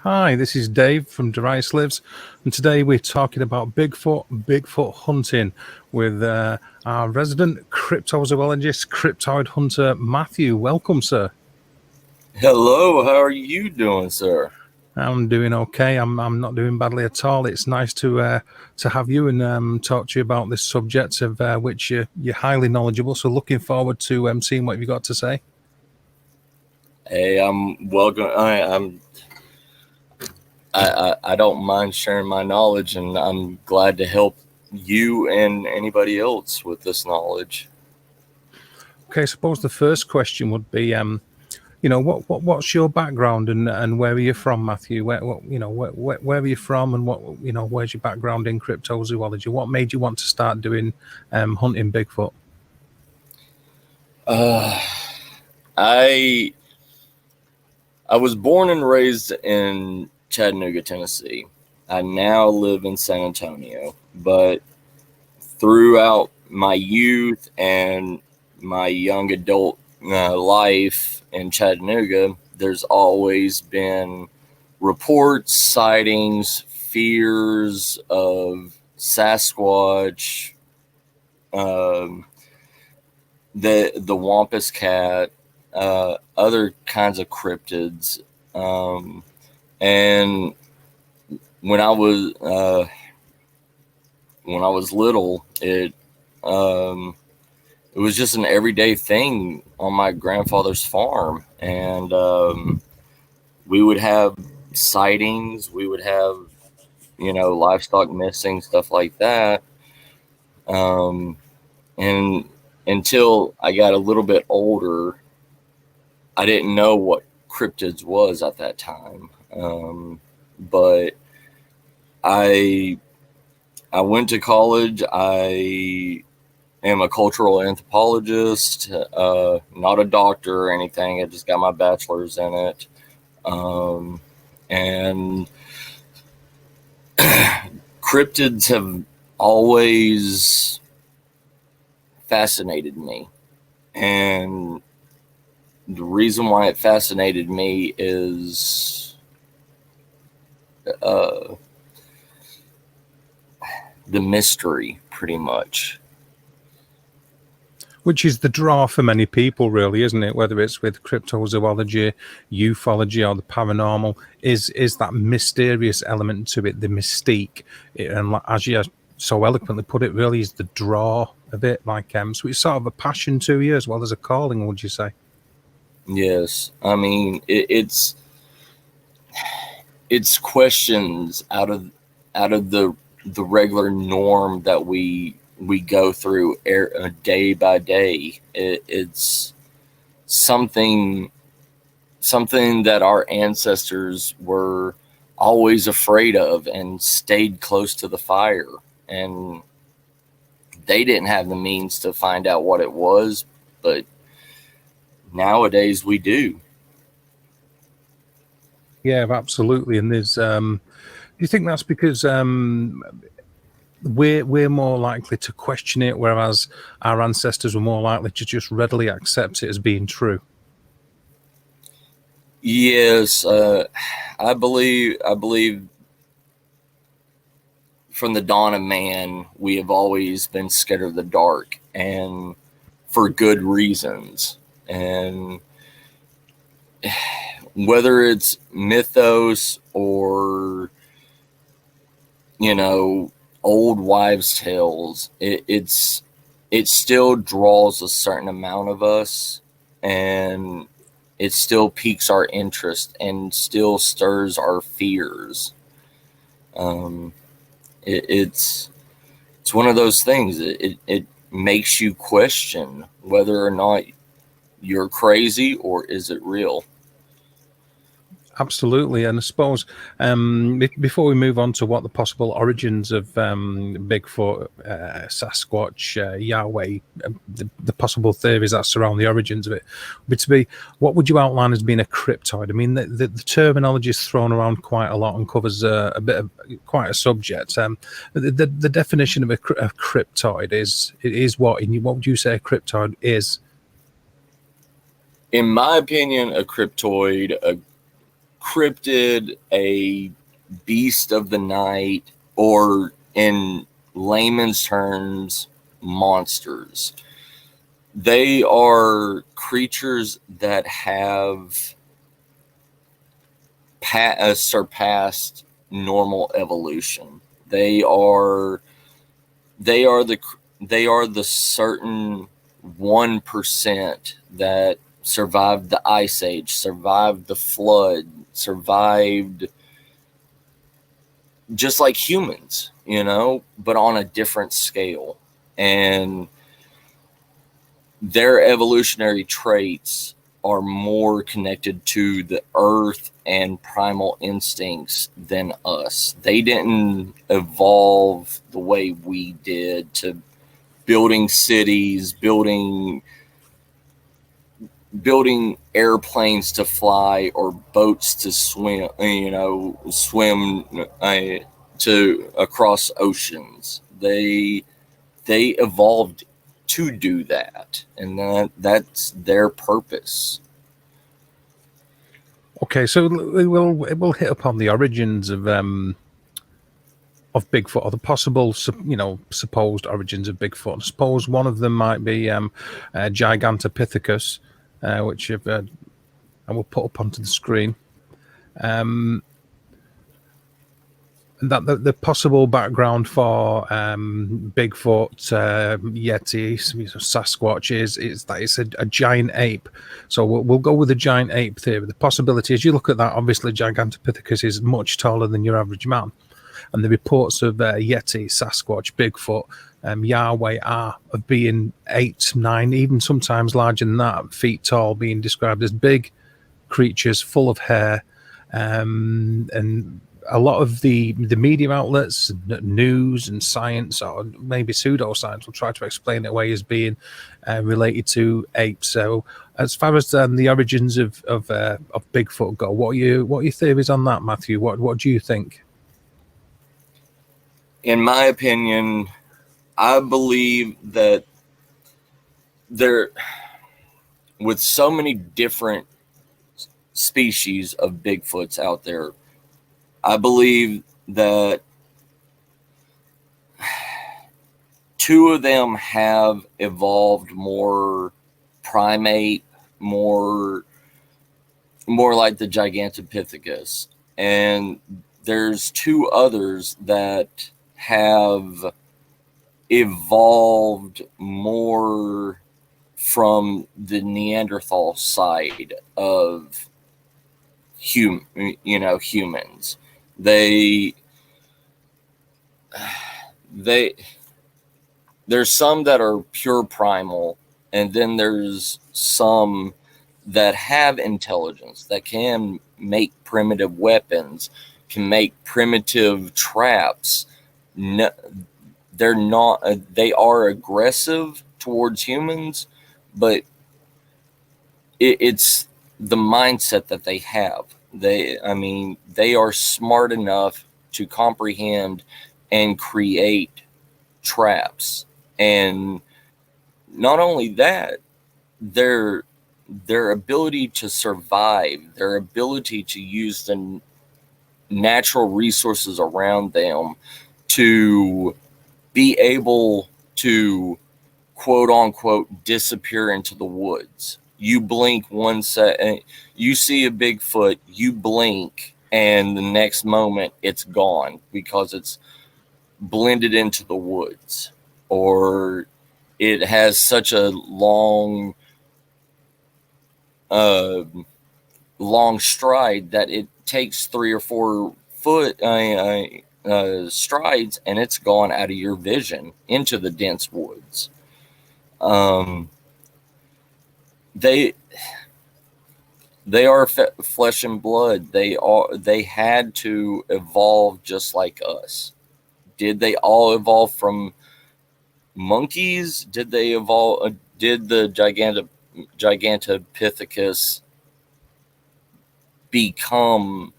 Hi, this is Dave from Dorias Lives, and today we're talking about Bigfoot hunting with our resident cryptozoologist, cryptoid hunter, Mathew. Welcome, sir. Hello, how are you doing, sir? I'm doing okay. I'm not doing badly at all. It's nice to have you and talk to you about this subject of which you're highly knowledgeable. So looking forward to seeing what you've got to say. Hey, I'm welcome. I don't mind sharing my knowledge, and I'm glad to help you and anybody else with this knowledge. Okay, I suppose the first question would be, what's your background and where are you from, Mathew? Where are you from, and where's your background in cryptozoology? What made you want to start doing hunting Bigfoot? I was born and raised in Chattanooga, Tennessee. I now live in San Antonio, but throughout my youth and my young adult life in Chattanooga, there's always been reports, sightings, fears of Sasquatch, the Wampus cat, other kinds of cryptids, and when I was little, it was just an everyday thing on my grandfather's farm, and we would have sightings, we would have livestock missing, stuff like that, and until I got a little bit older, I didn't know what cryptids was at that time, but I went to college. I am a cultural anthropologist, not a doctor or anything. I just got my bachelor's in it. And cryptids have always fascinated me. And the reason why it fascinated me is the mystery, pretty much. Which is the draw for many people, really, isn't it? Whether it's with cryptozoology, ufology, or the paranormal, is that mysterious element to it, the mystique. And as you so eloquently put it, really is the draw of it. So it's sort of a passion to you as well as a calling, would you say? Yes, I mean it's questions out of the regular norm that we go through day by day. It's something that our ancestors were always afraid of and stayed close to the fire, and they didn't have the means to find out what it was, but nowadays we do. Yeah, absolutely. And there's do you think that's because we're more likely to question it, whereas our ancestors were more likely to just readily accept it as being true? Yes, I believe from the dawn of man, we have always been scared of the dark, and for good reasons. And whether it's mythos or old wives' tales, it still draws a certain amount of us, and it still piques our interest and still stirs our fears. It's one of those things. It makes you question whether or not you're crazy or is it real. Absolutely. And I suppose before we move on to what the possible origins of Bigfoot, Sasquatch, Yahweh, the possible theories that surround the origins of it, what would you outline as being a cryptoid? I mean, the terminology is thrown around quite a lot and covers a bit of quite a subject. The definition of a cryptoid is what? What would you say a cryptoid is? In my opinion, a cryptoid cryptid, a beast of the night, or in layman's terms, monsters. They are creatures that have surpassed normal evolution. They are the certain 1% that survived the ice age, survived the flood, survived just like humans, but on a different scale. And their evolutionary traits are more connected to the earth and primal instincts than us. They didn't evolve the way we did to building cities, building airplanes to fly or boats to swim, to across oceans. They evolved to do that, and that's their purpose. Okay, so we'll hit upon the origins of Bigfoot, or the possible, supposed origins of Bigfoot. I suppose one of them might be Gigantopithecus, which I will put up onto the screen. That the possible background for Bigfoot, Yeti, Sasquatch is that it's a giant ape. So we'll go with the giant ape theory. The possibility, as you look at that, obviously Gigantopithecus is much taller than your average man. And the reports of Yeti, Sasquatch, Bigfoot, Yahweh are of being 8, 9, even sometimes larger than that, feet tall, being described as big creatures full of hair. And a lot of the media outlets, news and science, or maybe pseudoscience, will try to explain it away as being related to apes. So, as far as the origins of Bigfoot go, what are your theories on that, Matthew? What do you think? In my opinion, I believe that with so many different species of Bigfoots out there, I believe that 2 of them have evolved more primate, more like the Gigantopithecus, and there's 2 others that have evolved more from the Neanderthal side of humans. There's some that are pure primal, and then there's some that have intelligence, that can make primitive weapons, can make primitive traps. No, they're not. They are aggressive towards humans, but it's the mindset that they have. They are smart enough to comprehend and create traps. And not only that, their ability to survive, their ability to use the natural resources around them to be able to, quote unquote, disappear into the woods. You blink you see a Bigfoot, you blink, and the next moment it's gone because it's blended into the woods, or it has such a long stride that it takes 3 or 4 foot strides, and it's gone out of your vision into the dense woods. They are flesh and blood. They had to evolve just like us. Did they all evolve from monkeys? Did they evolve? Did the Gigantopithecus become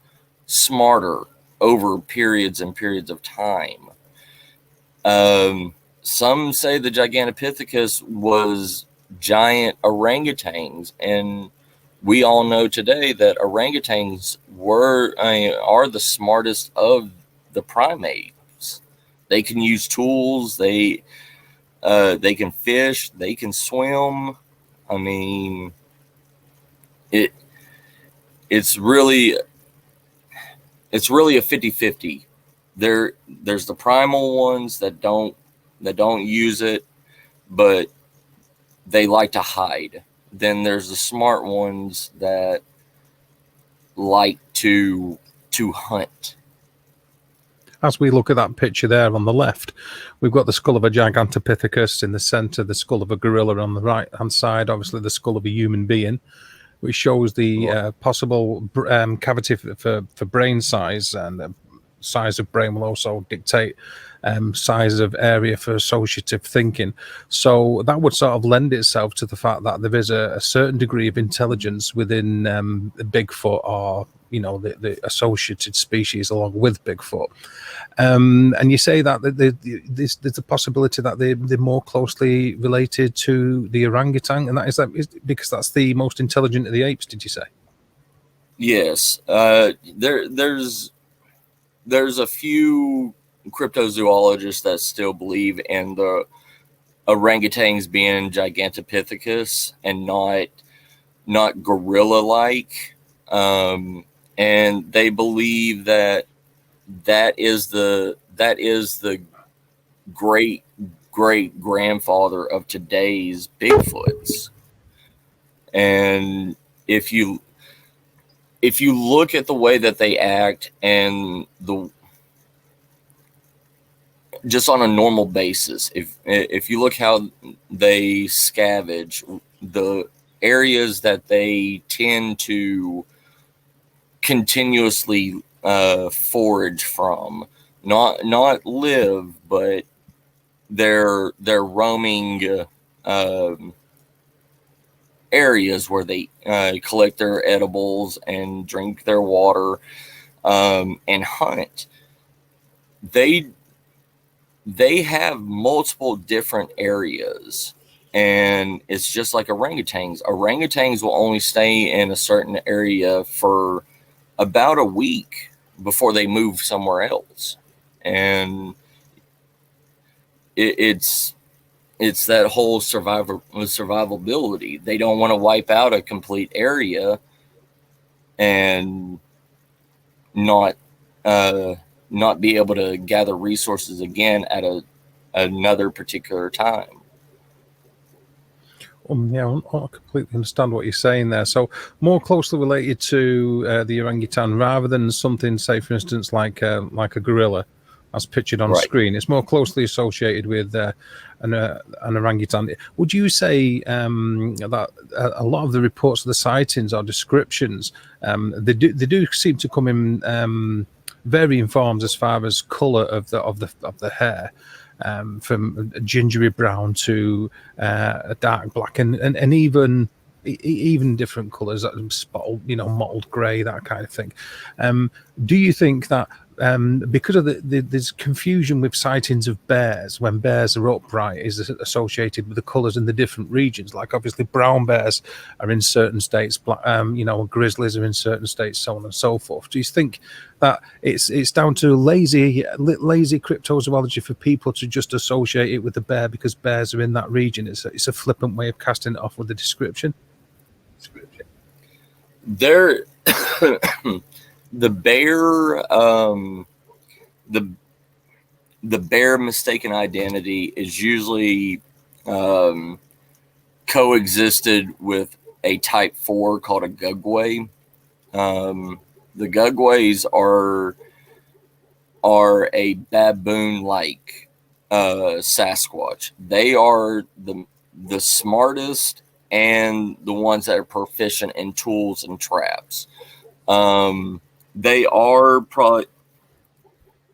smarter over periods and periods of time? Some say the Gigantopithecus was giant orangutans, and we all know today that orangutans are the smartest of the primates. They can use tools. They can fish. They can swim. I mean, it's really a 50-50. There's the primal ones that don't use it, but they like to hide. Then there's the smart ones that like to hunt. As we look at that picture there on the left, we've got the skull of a Gigantopithecus in the center, the skull of a gorilla on the right hand side, obviously the skull of a human being, which shows the possible cavity for brain size, and the size of brain will also dictate size of area for associative thinking. So that would sort of lend itself to the fact that there is a certain degree of intelligence within Bigfoot, or the associated species along with Bigfoot. And you say that there's a possibility that they're more closely related to the orangutan, and that is because that's the most intelligent of the apes, did you say? Yes. There's a few cryptozoologists that still believe in the orangutans being Gigantopithecus and not gorilla-like, and they believe that is the great grandfather of today's Bigfoots. And if you look at the way that they act and just on a normal basis, if you look how they scavenge, the areas that they tend to continuously forage from, not live, but they're roaming areas where they collect their edibles and drink their water and hunt. They have multiple different areas, and it's just like orangutans. Orangutans will only stay in a certain area for about a week before they move somewhere else. And it's that whole survivability. They don't want to wipe out a complete area and not be able to gather resources again at another particular time. Yeah, I completely understand what you're saying there. So more closely related to the orangutan rather than something, say, for instance, like a gorilla, as pictured on screen. It's more closely associated with an orangutan. Would you say that a lot of the reports of the sightings or descriptions, they do seem to come in varying forms as far as colour of the hair, from gingery brown to a dark black, and even different colours, spotted, mottled grey, that kind of thing. Do you think that because of there's confusion with sightings of bears when bears are upright is associated with the colours in the different regions? Like obviously brown bears are in certain states, grizzlies are in certain states, so on and so forth. Do you think that it's down to lazy cryptozoology for people to just associate it with the bear because bears are in that region? It's a flippant way of casting it off with the description. There. The bear mistaken identity is usually coexisted with a type 4 called a gugway. The gugways are a baboon-like Sasquatch. They are the smartest and the ones that are proficient in tools and traps. They are probably,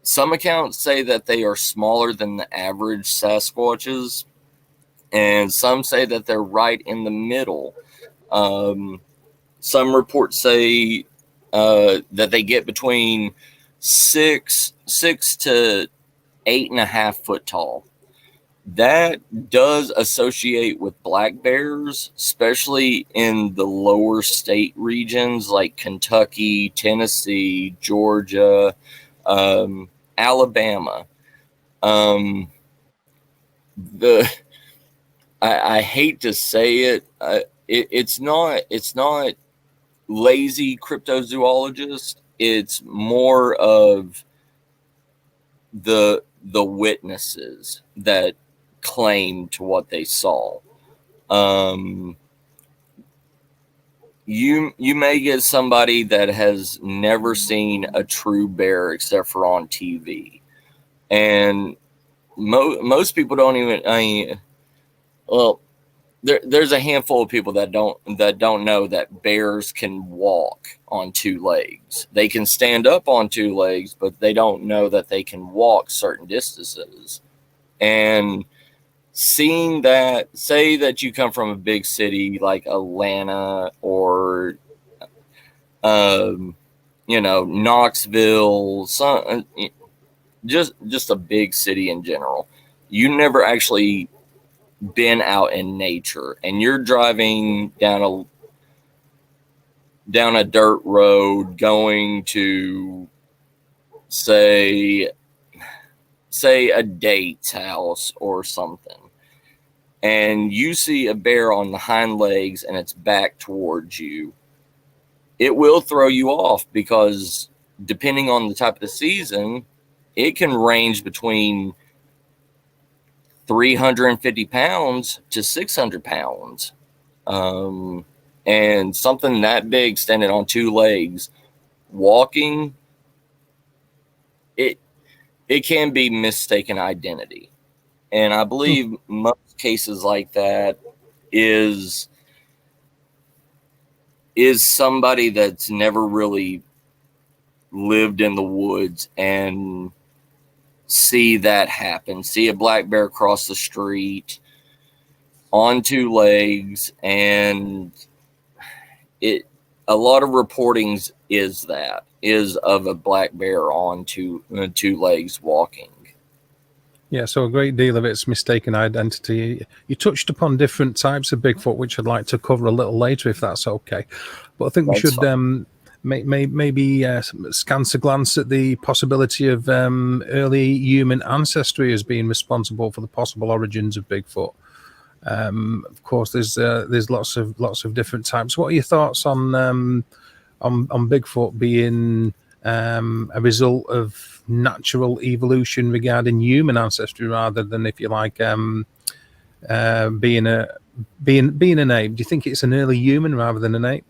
some accounts say that they are smaller than the average Sasquatches, and some say that they're right in the middle. Some reports say that they get between 6 to 8.5 foot tall. that does associate with black bears, especially in the lower state regions like Kentucky, Tennessee, Georgia, Alabama. The I hate to say it, it's not lazy cryptozoologist. It's more of the witnesses that claim to what they saw. You may get somebody that has never seen a true bear except for on TV, and most people don't even. Well, there's a handful of people that don't know that bears can walk on two legs. They can stand up on two legs, but they don't know that they can walk certain distances. And seeing that, say that you come from a big city like Atlanta or Knoxville, just a big city in general. You never actually been out in nature, and you're driving down a dirt road going to say a date's house or something, and you see a bear on the hind legs and it's back towards you, it will throw you off, because depending on the type of the season, it can range between 350 pounds to 600 pounds. And something that big standing on two legs, walking, it can be mistaken identity. And I believe most cases like that is somebody that's never really lived in the woods and see that happen, see a black bear cross the street on two legs, and a lot of reportings is of a black bear on two legs walking. Yeah, so a great deal of it's mistaken identity. You touched upon different types of Bigfoot, which I'd like to cover a little later, if that's okay. But I think we should maybe scant a glance at the possibility of early human ancestry as being responsible for the possible origins of Bigfoot. Of course, there's lots of different types. What are your thoughts on Bigfoot being a result of natural evolution regarding human ancestry, rather than, if you like, being an ape? Do you think it's an early human rather than an ape?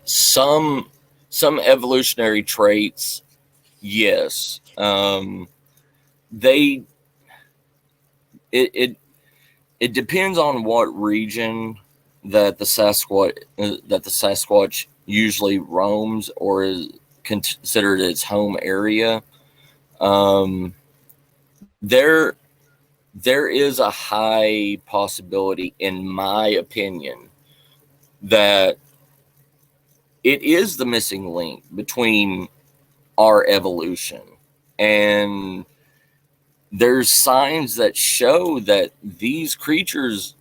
Some evolutionary traits, yes. It depends on what region that the Sasquatch usually roams or is considered its home area. There is a high possibility, in my opinion, that it is the missing link between our evolution, and there's signs that show that these creatures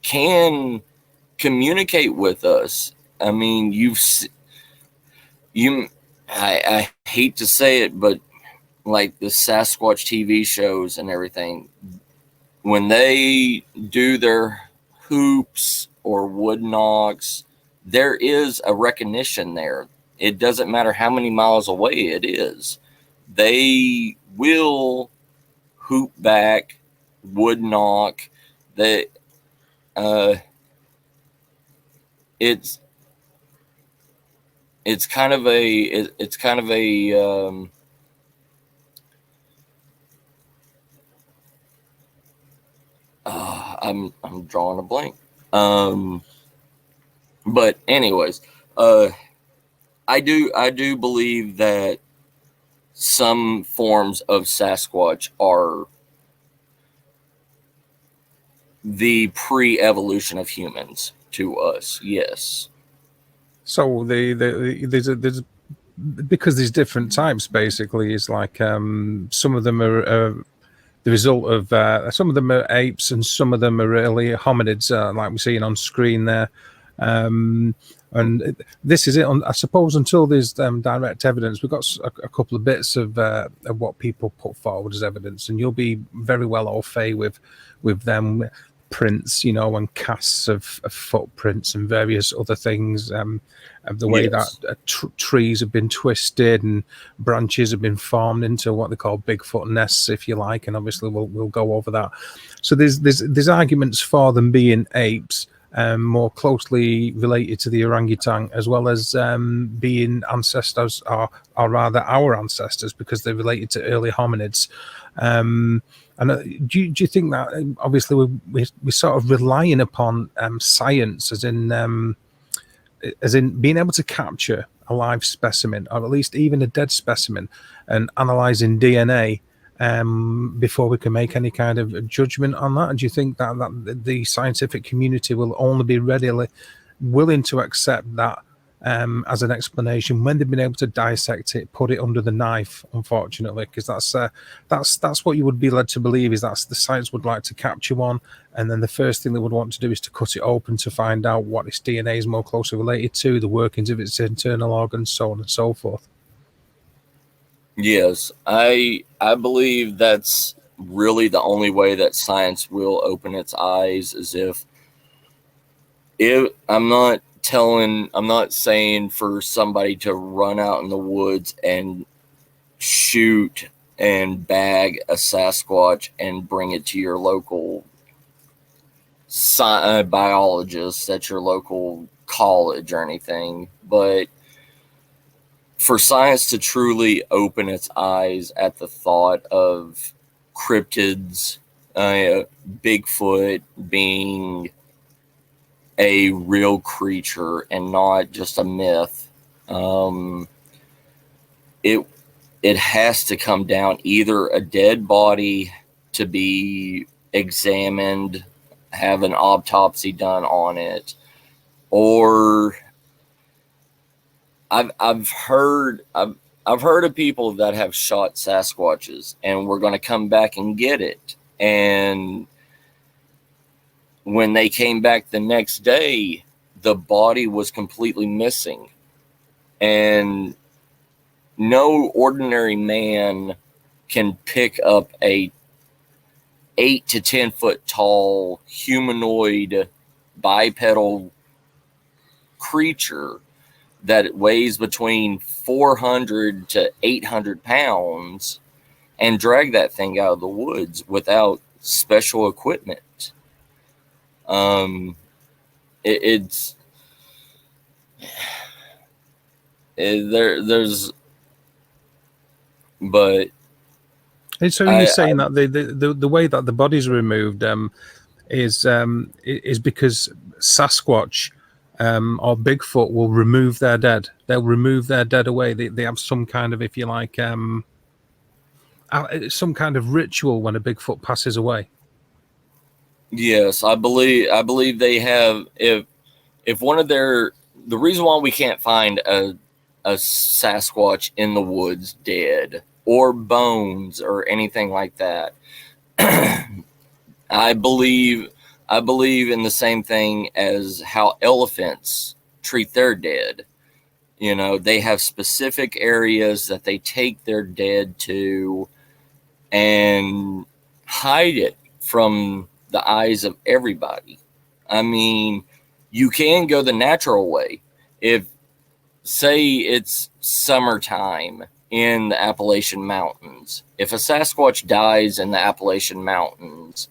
can communicate with us. I mean, I hate to say it, but like the Sasquatch TV shows and everything, when they do their hoops or wood knocks, there is a recognition there. It doesn't matter how many miles away it is. They will hoop back, wood knock. It's kind of a I'm drawing a blank. But anyways, I do believe that some forms of Sasquatch are the pre-evolution of humans to us. Yes. So there's because there's different types. Basically, it's like some of them are the result of some of them are apes and some of them are really hominids, like we're seeing on screen there. And this is it. I suppose until there's direct evidence, we've got a couple of bits of what people put forward as evidence, and you'll be very well au fait with them prints, and casts of footprints and various other things. Of the way that trees have been twisted and branches have been formed into what they call Bigfoot nests, if you like, and obviously we'll go over that. So there's arguments for them being apes, more closely related to the orangutan, as well as being ancestors, or rather our ancestors, because they're related to early hominids. And do you think that obviously we're sort of relying upon science, as in being able to capture a live specimen, or at least even a dead specimen, and analysing DNA before we can make any kind of judgment on that? And do you think that the scientific community will only be readily willing to accept that as an explanation when they've been able to dissect it, put it under the knife, unfortunately? Because that's what you would be led to believe, is that the science would like to capture one, and then the first thing they would want to do is to cut it open to find out what its DNA is more closely related to, the workings of its internal organs, so on and so forth. Yes, I believe that's really the only way that science will open its eyes, is if I'm not saying for somebody to run out in the woods and shoot and bag a Sasquatch and bring it to your local biologist at your local college or anything, but for science to truly open its eyes at the thought of cryptids, Bigfoot being a real creature and not just a myth, it has to come down either a dead body to be examined, have an autopsy done on it, or I've heard of people that have shot Sasquatches and were going to come back and get it, and when they came back the next day, the body was completely missing, and no ordinary man can pick up a 8 to 10 foot tall humanoid bipedal creature that weighs between 400 to 800 pounds and drag that thing out of the woods without special equipment. But so you're saying that the way that the bodies are removed is because Sasquatch or Bigfoot will remove their dead. They'll remove their dead away. They have some kind of, if you like, some kind of ritual when a Bigfoot passes away. Yes, I believe they have. If one of the reason why we can't find a Sasquatch in the woods dead, or bones or anything like that, I believe in the same thing as how elephants treat their dead. They have specific areas that they take their dead to and hide it from the eyes of everybody. I mean, you can go the natural way. If, say, it's summertime in the Appalachian Mountains, if a Sasquatch dies in the Appalachian Mountains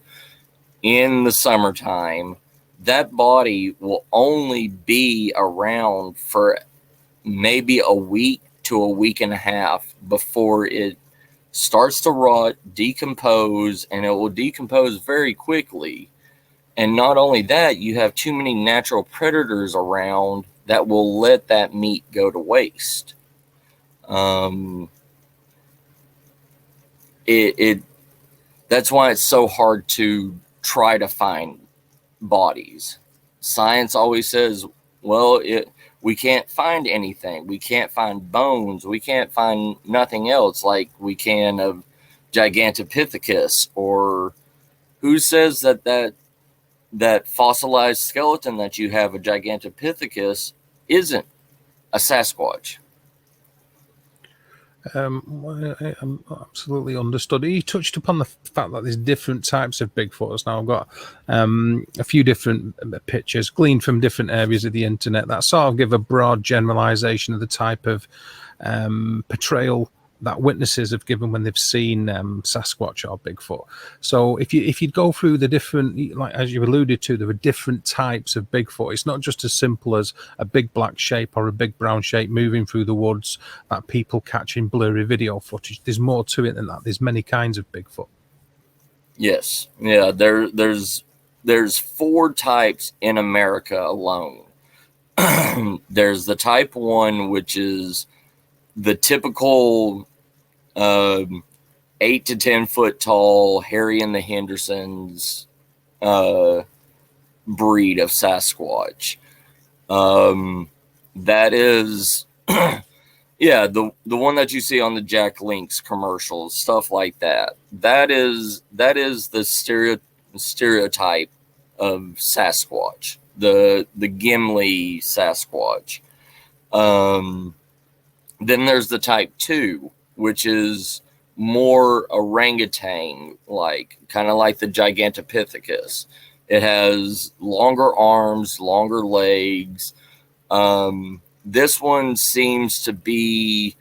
in the summertime, that body will only be around for maybe a week to a week and a half before it starts to rot, decompose, and it will decompose very quickly. And not only that, you have too many natural predators around that will let that meat go to waste. That's why it's so hard to try to find bodies. Science always says, well, we can't find anything. We can't find bones. We can't find nothing else like we can of Gigantopithecus. Or who says that fossilized skeleton that you have of Gigantopithecus isn't a Sasquatch? I'm absolutely understood. You touched upon the fact that there's different types of Bigfoots. Now I've got a few different pictures gleaned from different areas of the internet that sort of give a broad generalization of the type of portrayal that witnesses have given when they've seen Sasquatch or Bigfoot. So if you'd go through the different, like as you alluded to, there were different types of Bigfoot. It's not just as simple as a big black shape or a big brown shape moving through the woods that people catch in blurry video footage. There's more to it than that. There's many kinds of Bigfoot. Yes. Yeah, there's 4 types in America alone. There's the type 1, which is the typical 8 to 10 foot tall Harry and the Hendersons breed of Sasquatch. That is yeah, the one that you see on the Jack Link's commercials, stuff like that. That is the stereotype of Sasquatch, the Gimli Sasquatch. Then there's the type 2, which is more orangutan like, kind of like the Gigantopithecus. It has longer arms, longer legs. This one seems to be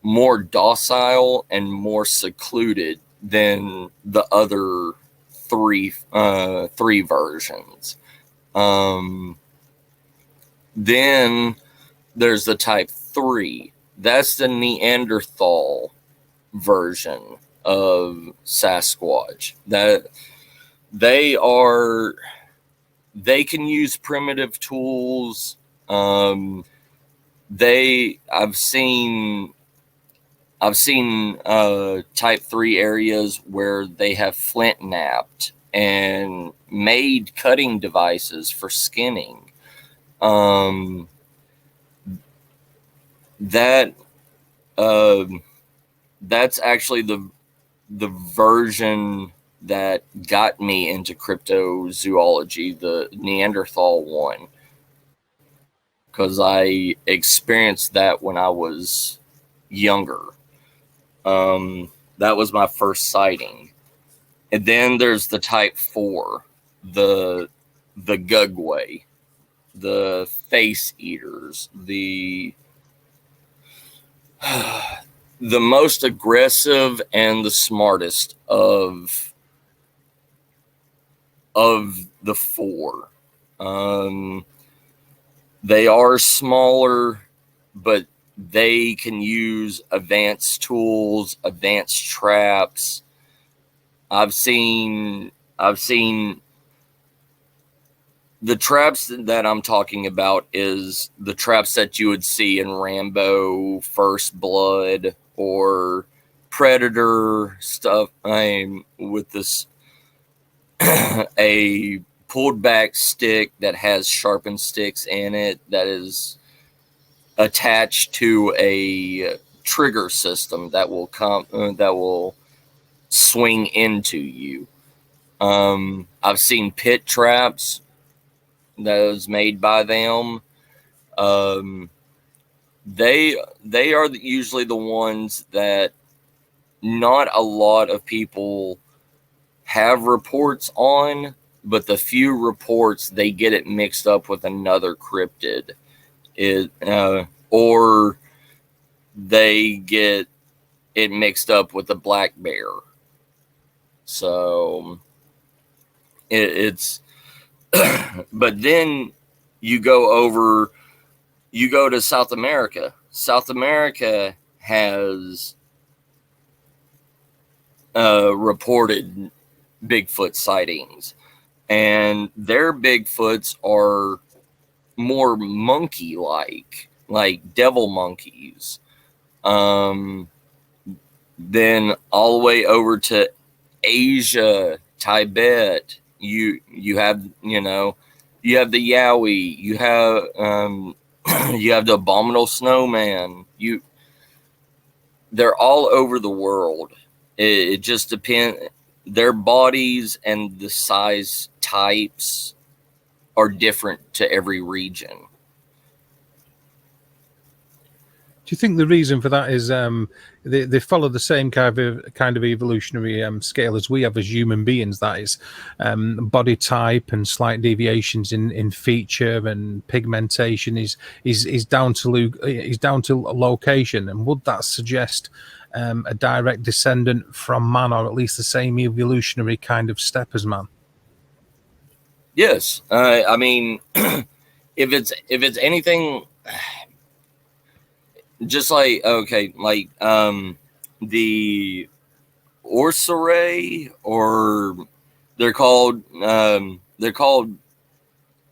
more docile and more secluded than the other three versions. Then there's the type 3. That's the Neanderthal version of Sasquatch. That they can use primitive tools. I've seen type 3 areas where they have flint knapped and made cutting devices for skinning. That's actually the version that got me into cryptozoology, the Neanderthal one, because I experienced that when I was younger. That was my first sighting. And then there's the type 4, the Gugway, the face eaters, the most aggressive and the smartest of the 4. They are smaller, but they can use advanced tools, advanced traps. I've seen the traps that I'm talking about is the traps that you would see in Rambo, First Blood, or Predator stuff. With this a pulled back stick that has sharpened sticks in it that is attached to a trigger system that will swing into you. I've seen pit traps that was made by them. They are usually the ones that not a lot of people have reports on, but the few reports, they get it mixed up with another cryptid, or they get it mixed up with a black bear. So it's but then you go to South America. South America has reported Bigfoot sightings, and their Bigfoots are more monkey-like, like devil monkeys. Then all the way over to Asia, Tibet, you have the Yowie, you have you have the abominable snowman. They're all over the world. It just depends. Their bodies and the size types are different to every region. Do you think the reason for that is they follow the same kind of evolutionary scale as we have as human beings? That is, body type and slight deviations in feature and pigmentation is down to location. And would that suggest a direct descendant from man, or at least the same evolutionary kind of step as man? Yes, I mean, if it's anything. Just like the Orsaray, or they're called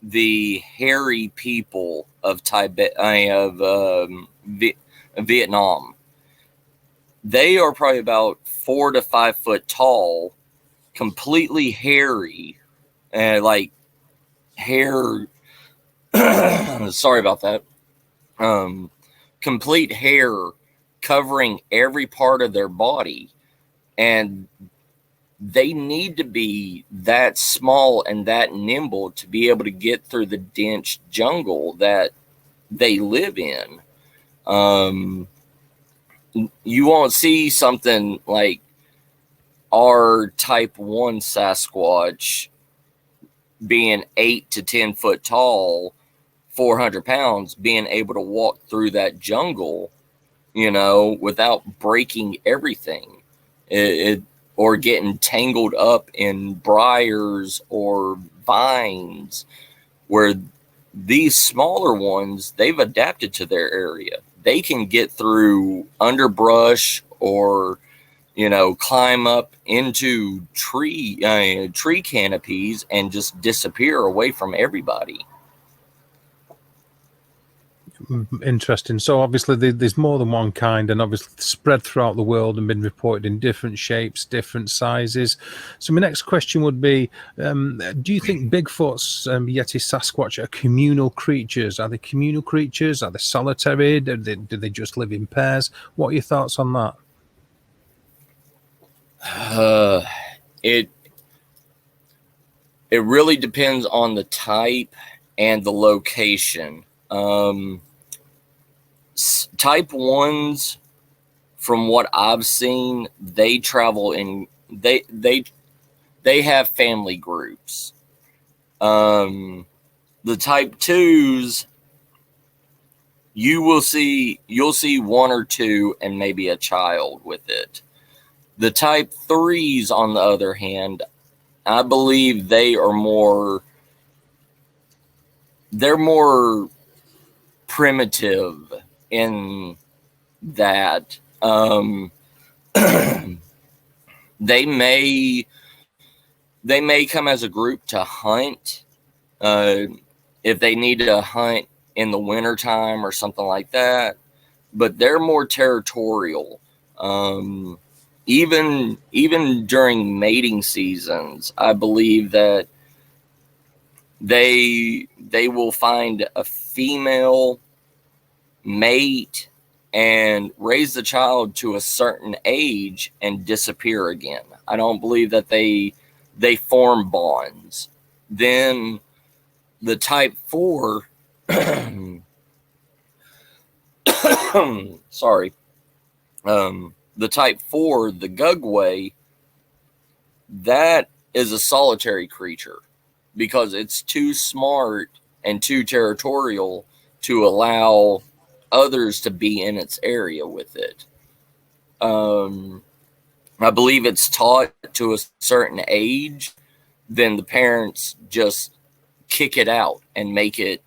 the hairy people of Vietnam. They are probably about 4 to 5 foot tall, completely hairy, and like hair. Sorry about that. Complete hair covering every part of their body, and they need to be that small and that nimble to be able to get through the dense jungle that they live in. You won't see something like our type 1 Sasquatch being 8 to 10 foot tall, 400 pounds, being able to walk through that jungle, without breaking everything, or getting tangled up in briars or vines, where these smaller ones, they've adapted to their area. They can get through underbrush, or climb up into tree canopies and just disappear away from everybody. Interesting. So obviously there's more than one kind, and obviously spread throughout the world and been reported in different shapes, different sizes. So my next question would be, do you think Bigfoots, Yeti, Sasquatch are communal creatures? Are they communal creatures? Are they solitary? Do they just live in pairs? What are your thoughts on that? It really depends on the type and the location. Type 1s, from what I've seen, they travel in, they have family groups. The type 2s, you'll see 1 or 2 and maybe a child with it. The type 3s, on the other hand, I believe they're more primitive in that they may come as a group to hunt, if they need to hunt in the wintertime or something like that, but they're more territorial. Even during mating seasons, I believe that they will find a female mate and raise the child to a certain age and disappear again. I don't believe that they form bonds. Then the type 4 sorry, the type 4, the Gugway, that is a solitary creature because it's too smart and too territorial to allow others to be in its area with it. I believe it's taught to a certain age, then the parents just kick it out and make it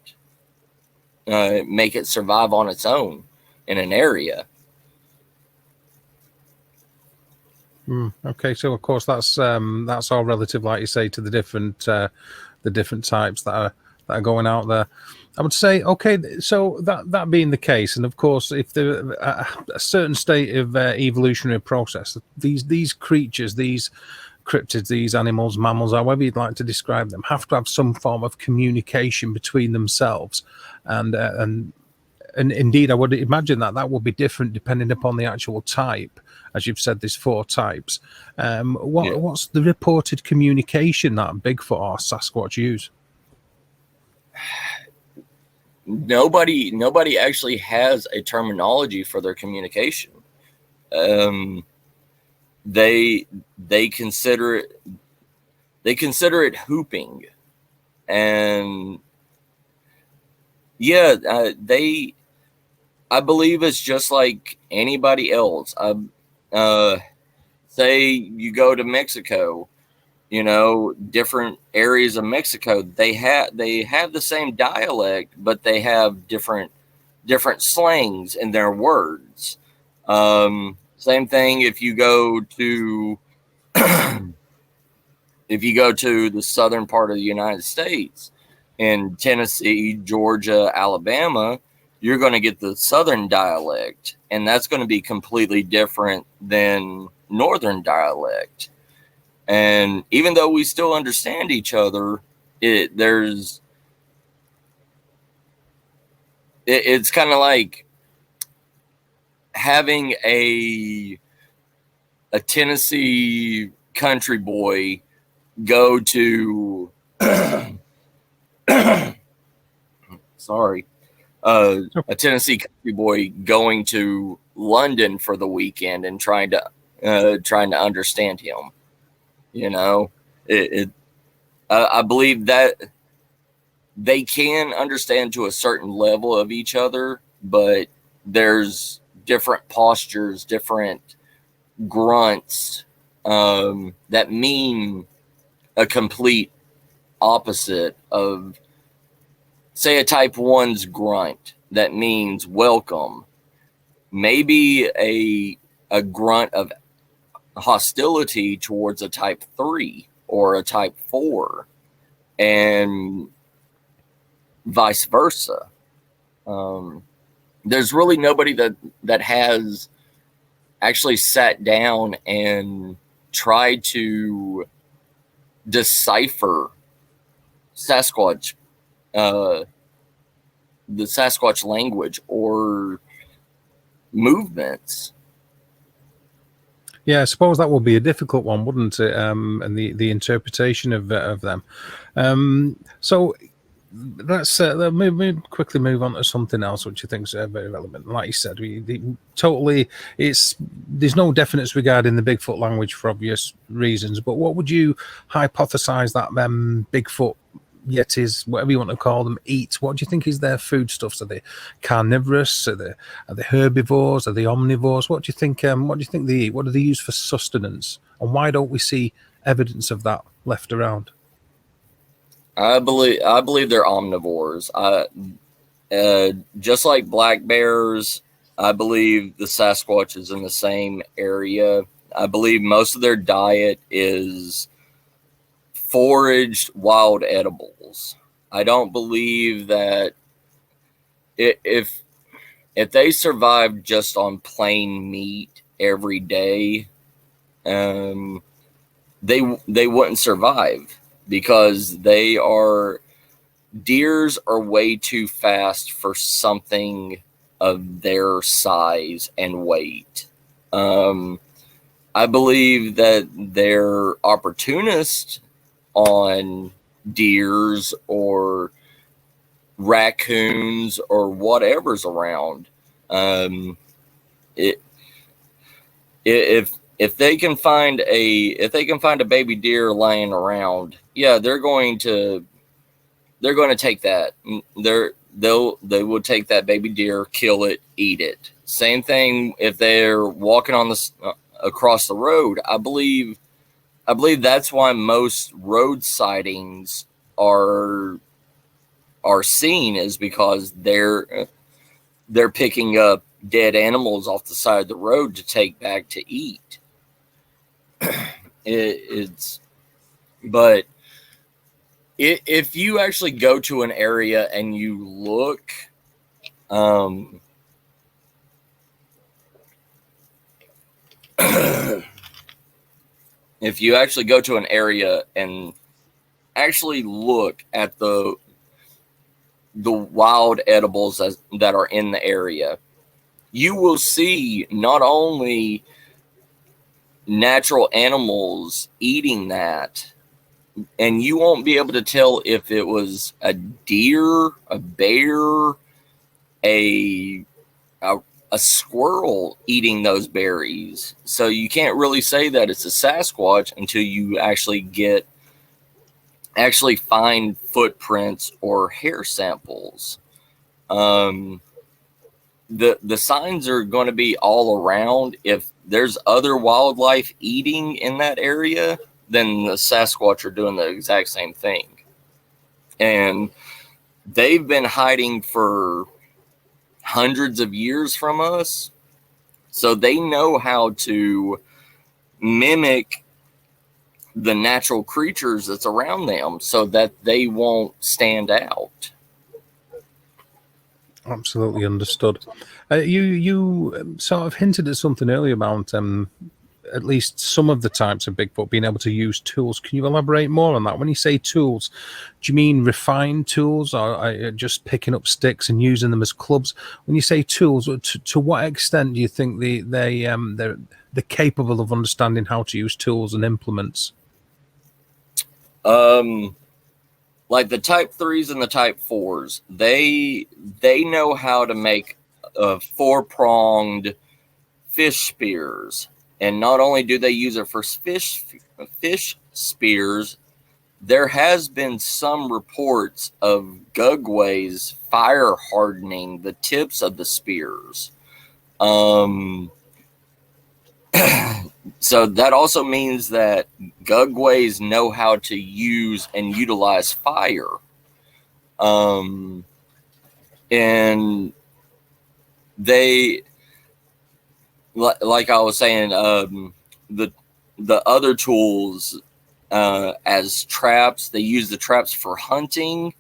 survive on its own in an area. Okay, so of course that's all relative, like you say, to the different types that are going out there. I would say, okay, so that being the case, and of course, if there a certain state of evolutionary process, these creatures, these cryptids, these animals, mammals, however you'd like to describe them, have to have some form of communication between themselves, and And indeed, I would imagine that would be different depending upon the actual type. As you've said, there's 4 types. What's the reported communication that Bigfoot or Sasquatch use? Nobody actually has a terminology for their communication. They consider it hooping, and I believe it's just like anybody else. Say you go to Mexico, different areas of Mexico, they have the same dialect, but they have different slangs in their words. Same thing if you go to the southern part of the United States, in Tennessee, Georgia, Alabama, you're going to get the southern dialect, and that's going to be completely different than northern dialect. And even though we still understand each other, it's kind of like having a Tennessee country boy go to a Tennessee country boy going to London for the weekend and trying to understand him. I believe that they can understand to a certain level of each other, but there's different postures, different grunts that mean a complete opposite of, say, a type 1's grunt that means welcome. Maybe a grunt of hostility towards a type 3 or a type 4, and vice versa. There's really nobody that has actually sat down and tried to decipher Sasquatch, the Sasquatch language or movements. Yeah, I suppose that would be a difficult one, wouldn't it? And the interpretation of them. So let's quickly move on to something else, which I think is very relevant. Like you said, there's no definites regarding the Bigfoot language for obvious reasons. But what would you hypothesize that Bigfoot yetis, whatever you want to call them, eat? What do you think is their foodstuffs? Are they carnivorous? Are they herbivores? Are they omnivores? What do you think? What do you think they eat? What do they use for sustenance? And why don't we see evidence of that left around? I believe they're omnivores. Just like black bears, I believe the Sasquatch is in the same area. I believe most of their diet is foraged wild edibles. I don't believe that if they survived just on plain meat every day, they wouldn't survive, because deers are way too fast for something of their size and weight. I believe that they're opportunists on deers or raccoons or whatever's around. If they can find a baby deer laying around, yeah, they're going to take that. They will take that baby deer, kill it, eat it. Same thing if they're walking on across the road. I believe that's why most road sightings are seen, is because they're picking up dead animals off the side of the road to take back to eat. But if you actually go to an area and you look, if you actually go to an area and actually look at the wild edibles that are in the area, you will see not only natural animals eating that, and you won't be able to tell if it was a deer, a bear, a squirrel eating those berries. So you can't really say that it's a Sasquatch until you actually find footprints or hair samples. The signs are going to be all around. If there's other wildlife eating in that area, then the Sasquatch are doing the exact same thing. And they've been hiding for hundreds of years from us, so they know how to mimic the natural creatures that's around them so that they won't stand out. Absolutely understood. You sort of hinted at something earlier about at least some of the types of Bigfoot being able to use tools. Can you elaborate more on that? When you say tools, do you mean refined tools, or just picking up sticks and using them as clubs? When you say tools, to what extent do you think they're capable of understanding how to use tools and implements? Like the type 3s and the type 4s, they know how to make 4-pronged fish spears. And not only do they use it for fish spears, there has been some reports of gugways fire hardening the tips of the spears. So that also means that gugways know how to use and utilize fire. And they, like I was saying, the other tools as traps, they use the traps for hunting,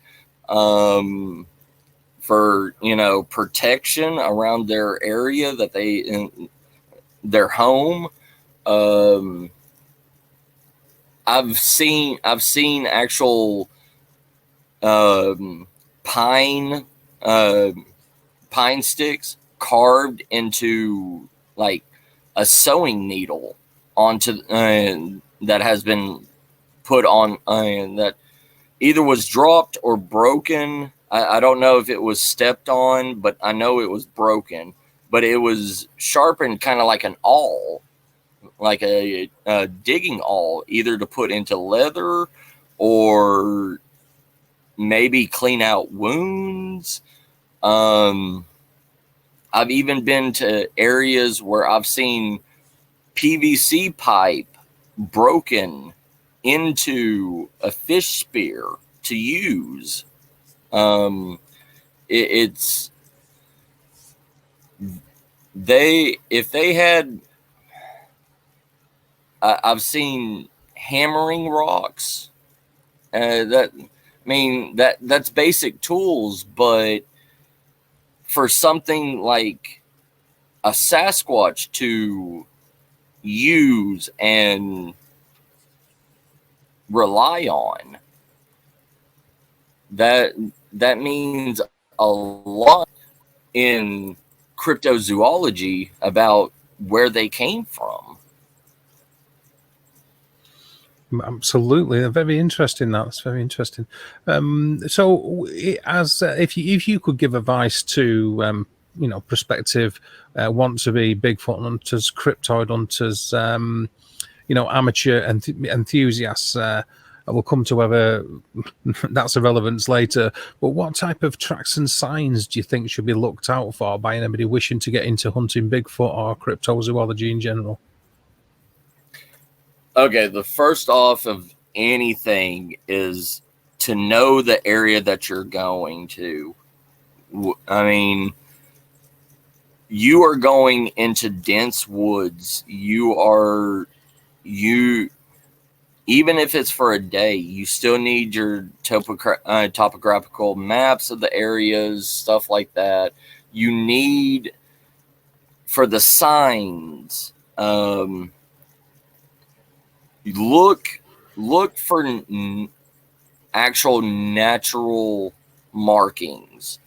for protection around their area that their home. I've seen actual pine sticks carved into like a sewing needle onto that has been put on that either was dropped or broken. I don't know if it was stepped on, but I know it was broken. But it was sharpened kind of like an awl, like a digging awl, either to put into leather or maybe clean out wounds. I've even been to areas where I've seen PVC pipe broken into a fish spear to use. If they had, I've seen hammering rocks. That's basic tools, but for something like a Sasquatch to use and rely on, that means a lot in cryptozoology about where they came from. Absolutely, very interesting. That's very interesting. So, as if you could give advice to prospective want to be Bigfoot hunters, Kryptoid hunters, amateur enthusiasts. We'll come to whether that's a relevance later. But what type of tracks and signs do you think should be looked out for by anybody wishing to get into hunting Bigfoot or cryptozoology in general? Okay, the first off of anything is to know the area that you're going to. I mean, you are going into dense woods. Even if it's for a day, you still need your topographical maps of the areas, stuff like that. You need, for the signs, look for actual natural markings.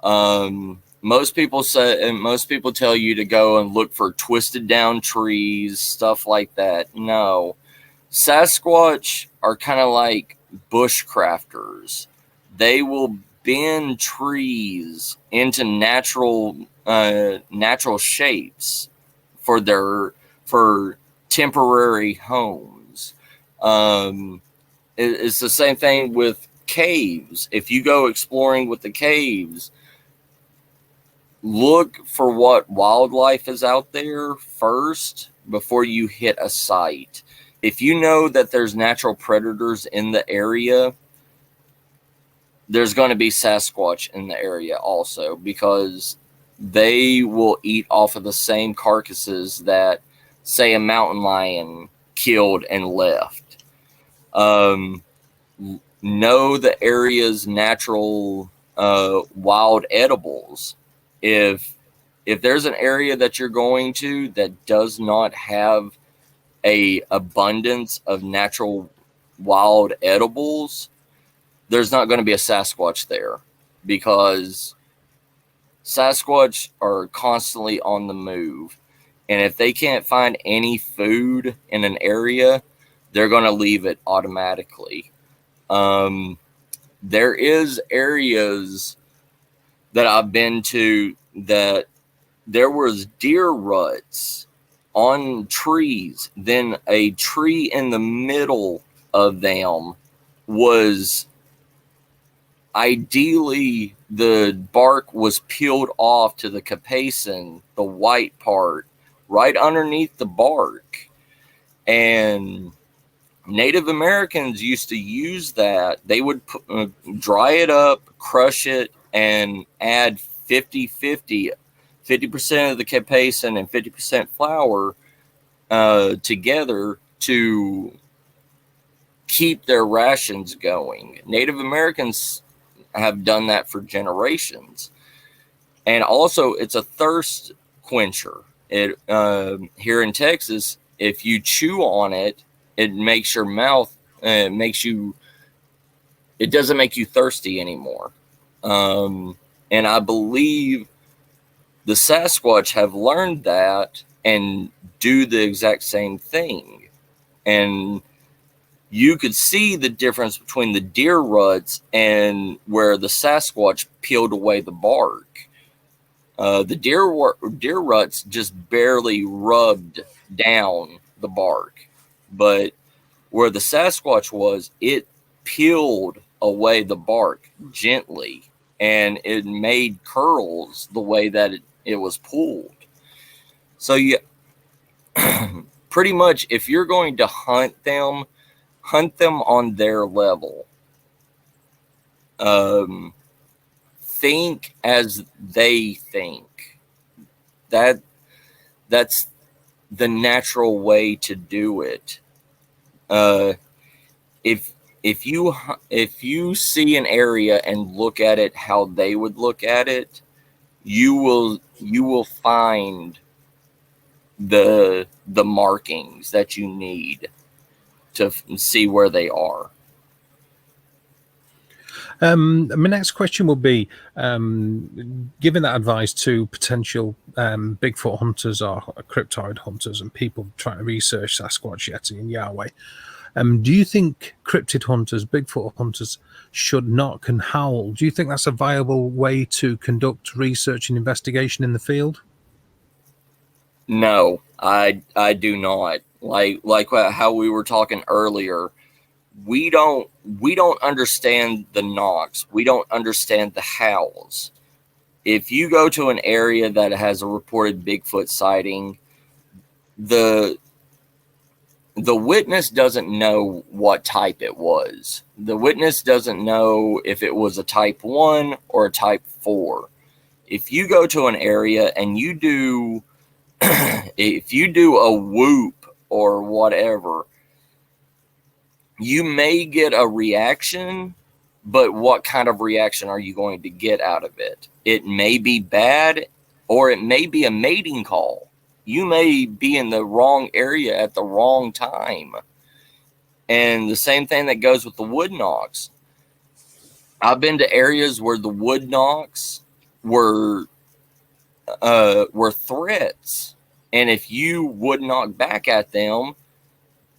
Most people say, and most people tell you to go and look for twisted down trees, stuff like that. No, Sasquatch are kind of like bushcrafters. They will bend trees into natural shapes for temporary homes. It's the same thing with caves. If you go exploring with the caves, look for what wildlife is out there first before you hit a site. If you know that there's natural predators in the area, there's going to be Sasquatch in the area also, because they will eat off of the same carcasses that, say, a mountain lion killed and left. Know the area's natural wild edibles. If there's an area that you're going to that does not have a abundance of natural wild edibles, there's not going to be a Sasquatch there, because Sasquatch are constantly on the move. And if they can't find any food in an area, they're going to leave it automatically. There is areas that I've been to that there was deer ruts on trees. Then a tree in the middle of them was, ideally, the bark was peeled off to the capacin, the white part, right underneath the bark. And Native Americans used to use that. They would dry it up, crush it, and add 50% of the capacin and 50% flour together to keep their rations going. Native Americans have done that for generations. And also, it's a thirst quencher. It here in Texas, if you chew on it, it makes your mouth, it doesn't make you thirsty anymore. And I believe the Sasquatch have learned that and do the exact same thing. And you could see the difference between the deer ruts and where the Sasquatch peeled away the bark. The deer ruts just barely rubbed down the bark. But where the Sasquatch was, it peeled away the bark gently, and it made curls the way that it was pulled. So you pretty much, if you're going to hunt them on their level. Think as they think. That's the natural way to do it. If you see an area and look at it how they would look at it, you will find the markings that you need to see where they are. My next question will be, giving that advice to potential Bigfoot hunters or Kryptoid hunters and people trying to research Sasquatch, Yeti, and Yahweh, do you think cryptid hunters, Bigfoot hunters, should knock and howl? Do you think that's a viable way to conduct research and investigation in the field? No, I do not. Like how we were talking earlier, we don't understand the knocks. We don't understand the howls. If you go to an area that has a reported Bigfoot sighting, the witness doesn't know what type it was. The witness doesn't know if it was a type 1 or a type 4. If you go to an area and you do if you do a whoop or whatever, you may get a reaction, but what kind of reaction are you going to get out of it? It may be bad, or it may be a mating call. You may be in the wrong area at the wrong time. And the same thing that goes with the wood knocks. I've been to areas where the wood knocks were threats, and if you would knock back at them,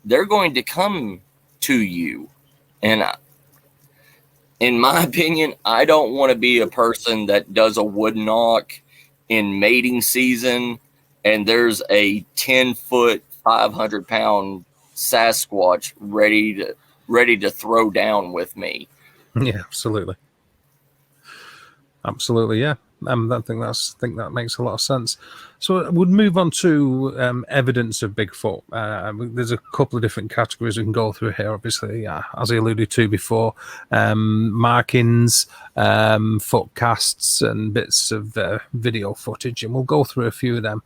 they're going to come to you. And in my opinion, I don't want to be a person that does a wood knock in mating season and there's a 10-foot, 500-pound Sasquatch ready to throw down with me. Yeah, absolutely. Absolutely, yeah. I think that makes a lot of sense. So we'll move on to evidence of Bigfoot. There's a couple of different categories we can go through here. Obviously, as I alluded to before, markings, foot casts, and bits of video footage, and we'll go through a few of them.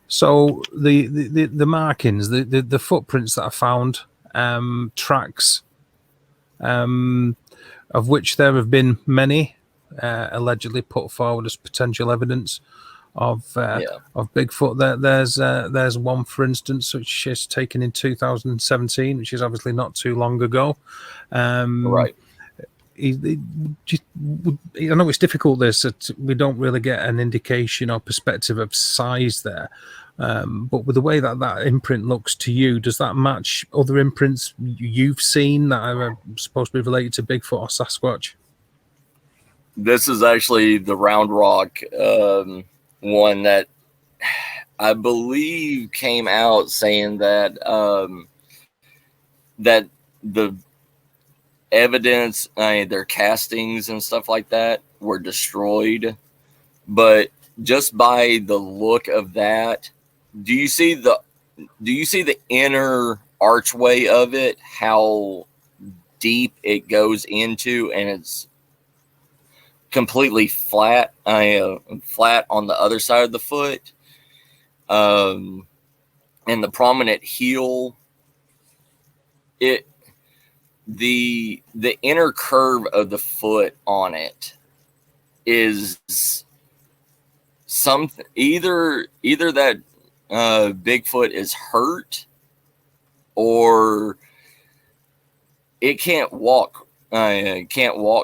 So the markings, the footprints that are found, tracks, of which there have been many allegedly put forward as potential evidence of Bigfoot. There's one, for instance, which is taken in 2017, which is obviously not too long ago. Right. I know it's difficult. We don't really get an indication or perspective of size there. But with the way that imprint looks to you, does that match other imprints you've seen that are supposed to be related to Bigfoot or Sasquatch? This is actually the Round Rock one that I believe came out saying that that the evidence, their castings and stuff like that, were destroyed. But just by the look of that, do you see the inner archway of it, how deep it goes into, and it's completely flat, flat on the other side of the foot, and the prominent heel, the inner curve of the foot on it is something, either that Bigfoot is hurt, or it can't walk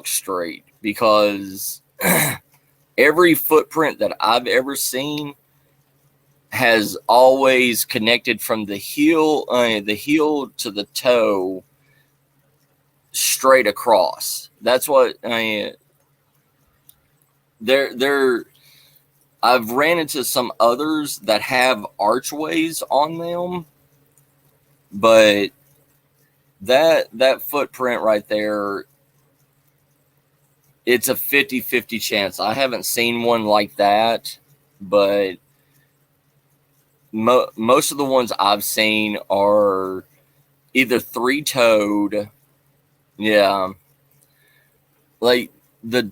straight, because every footprint that I've ever seen has always connected from the heel to the toe straight across. That's what I've ran into some others that have archways on them, but that footprint right there, it's a 50-50 chance. I haven't seen one like that, but most of the ones I've seen are either three-toed, like the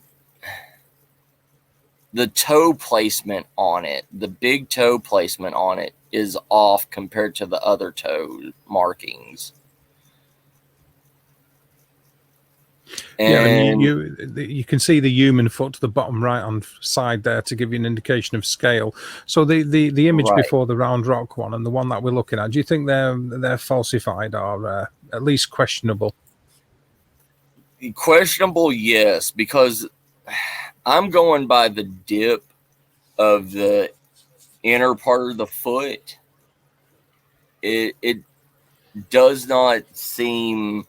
toe placement on it, the big toe placement on it is off compared to the other toe markings. And you can see the human foot to the bottom right hand side there to give you an indication of scale. So the image before the Round Rock one and the one that we're looking at, do you think they're falsified or at least questionable? Questionable, yes, because I'm going by the dip of the inner part of the foot. It does not seem,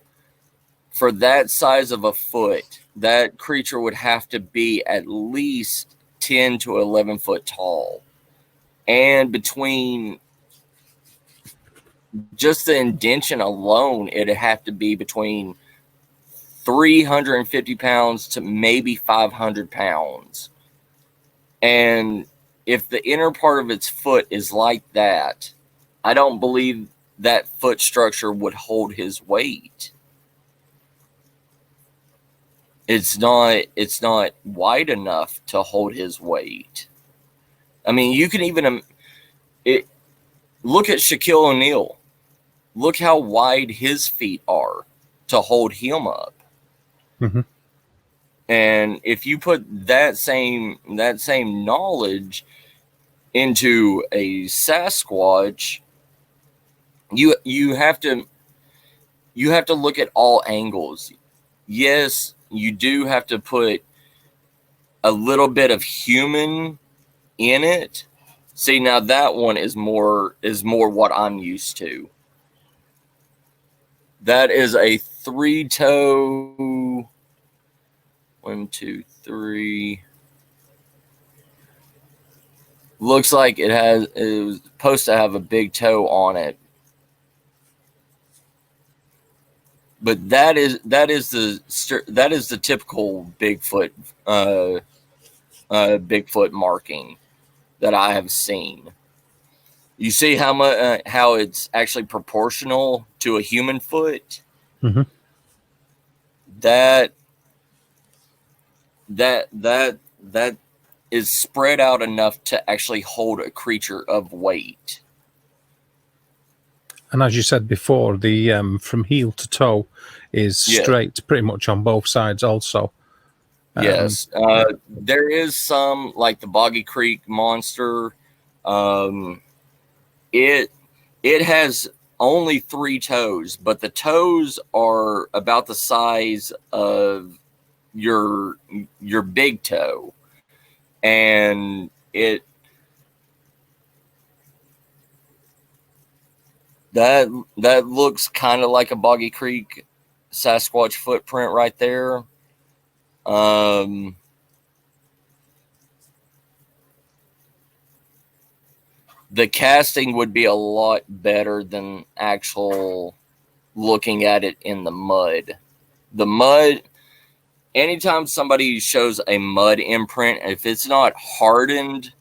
for that size of a foot, that creature would have to be at least 10 to 11 foot tall. And between just the indention alone, it'd have to be between 350 pounds to maybe 500 pounds. And if the inner part of its foot is like that, I don't believe that foot structure would hold his weight. It's not wide enough to hold his weight. I mean, you can even look at Shaquille O'Neal. Look how wide his feet are to hold him up. Mm-hmm. And if you put that same knowledge into a Sasquatch, you have to look at all angles. yes, you do have to put a little bit of human in it. See, now that one is more what I'm used to. That is a 3-toe. 1, 2, 3. Looks like it was supposed to have a big toe on it. But that is the typical Bigfoot Bigfoot marking that I have seen. You see how it's actually proportional to a human foot. Mm-hmm. That is spread out enough to actually hold a creature of weight. And as you said before, the from heel to toe is straight pretty much on both sides also. Yes. There is some, like the Boggy Creek monster. It has only 3 toes, but the toes are about the size of your big toe. And that looks kind of like a Boggy Creek Sasquatch footprint right there. The casting would be a lot better than actual looking at it in the mud. The mud, anytime somebody shows a mud imprint, if it's not hardened,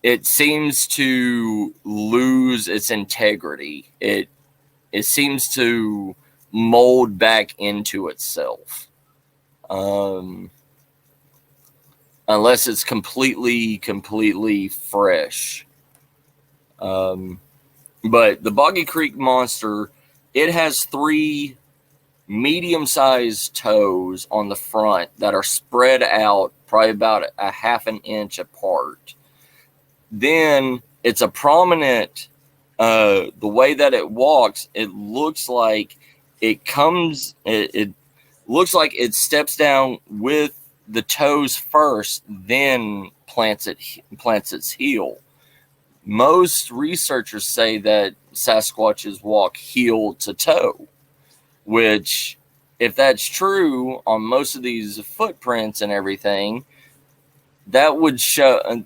it seems to lose its integrity. It seems to mold back into itself. Unless it's completely fresh. But the Boggy Creek monster, it has 3 medium-sized toes on the front that are spread out probably about a half an inch apart. Then it's a prominent, the way that it walks, it looks like it looks like it steps down with the toes first, then plants its heel. Most researchers say that Sasquatches walk heel to toe, which, if that's true on most of these footprints and everything, that would show.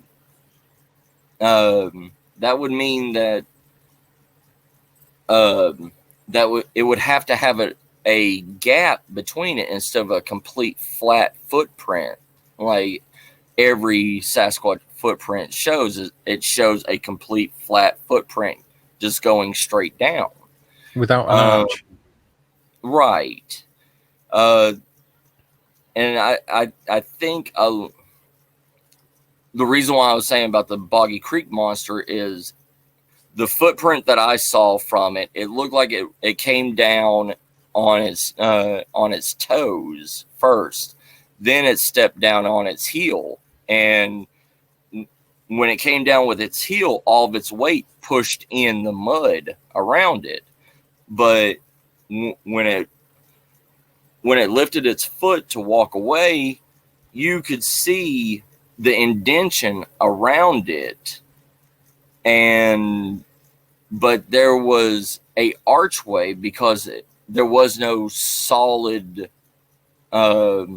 That would mean that it would have to have a gap between it instead of a complete flat footprint, like every Sasquatch footprint shows. It shows a complete flat footprint just going straight down without an arch. Right. And I think the reason why I was saying about the Boggy Creek monster is the footprint that I saw from it. It looked like it came down on its toes first, then it stepped down on its heel, and when it came down with its heel, all of its weight pushed in the mud around it. But when it lifted its foot to walk away, you could see the indentation around it, but there was a archway because there was no solid, there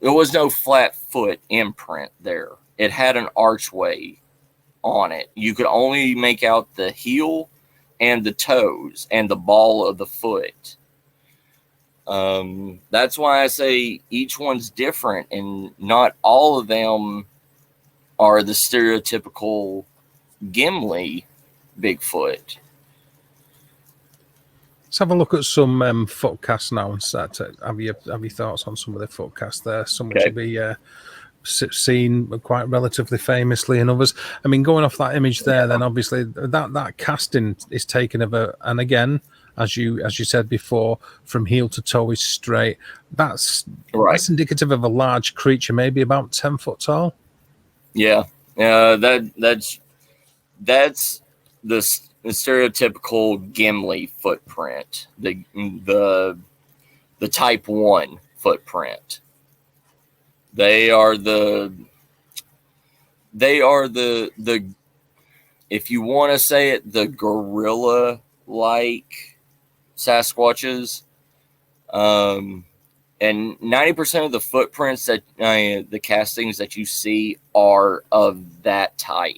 was no flat foot imprint there. It had an archway on it. You could only make out the heel and the toes and the ball of the foot. That's why I say each one's different, and not all of them are the stereotypical Gimli Bigfoot. Let's have a look at some foot casts now and start to have your thoughts on some of the foot casts there. Some which will be seen quite relatively famously, and others. I mean, going off that image there, then obviously that casting is taken of and again, as you said before, from heel to toe is straight. That's indicative of a large creature, maybe about 10 foot tall. Yeah, that's the stereotypical Gimli footprint. The the type 1 footprint. They are the if you want to say it, the gorilla like Sasquatches. And 90% of the footprints that the castings that you see are of that type.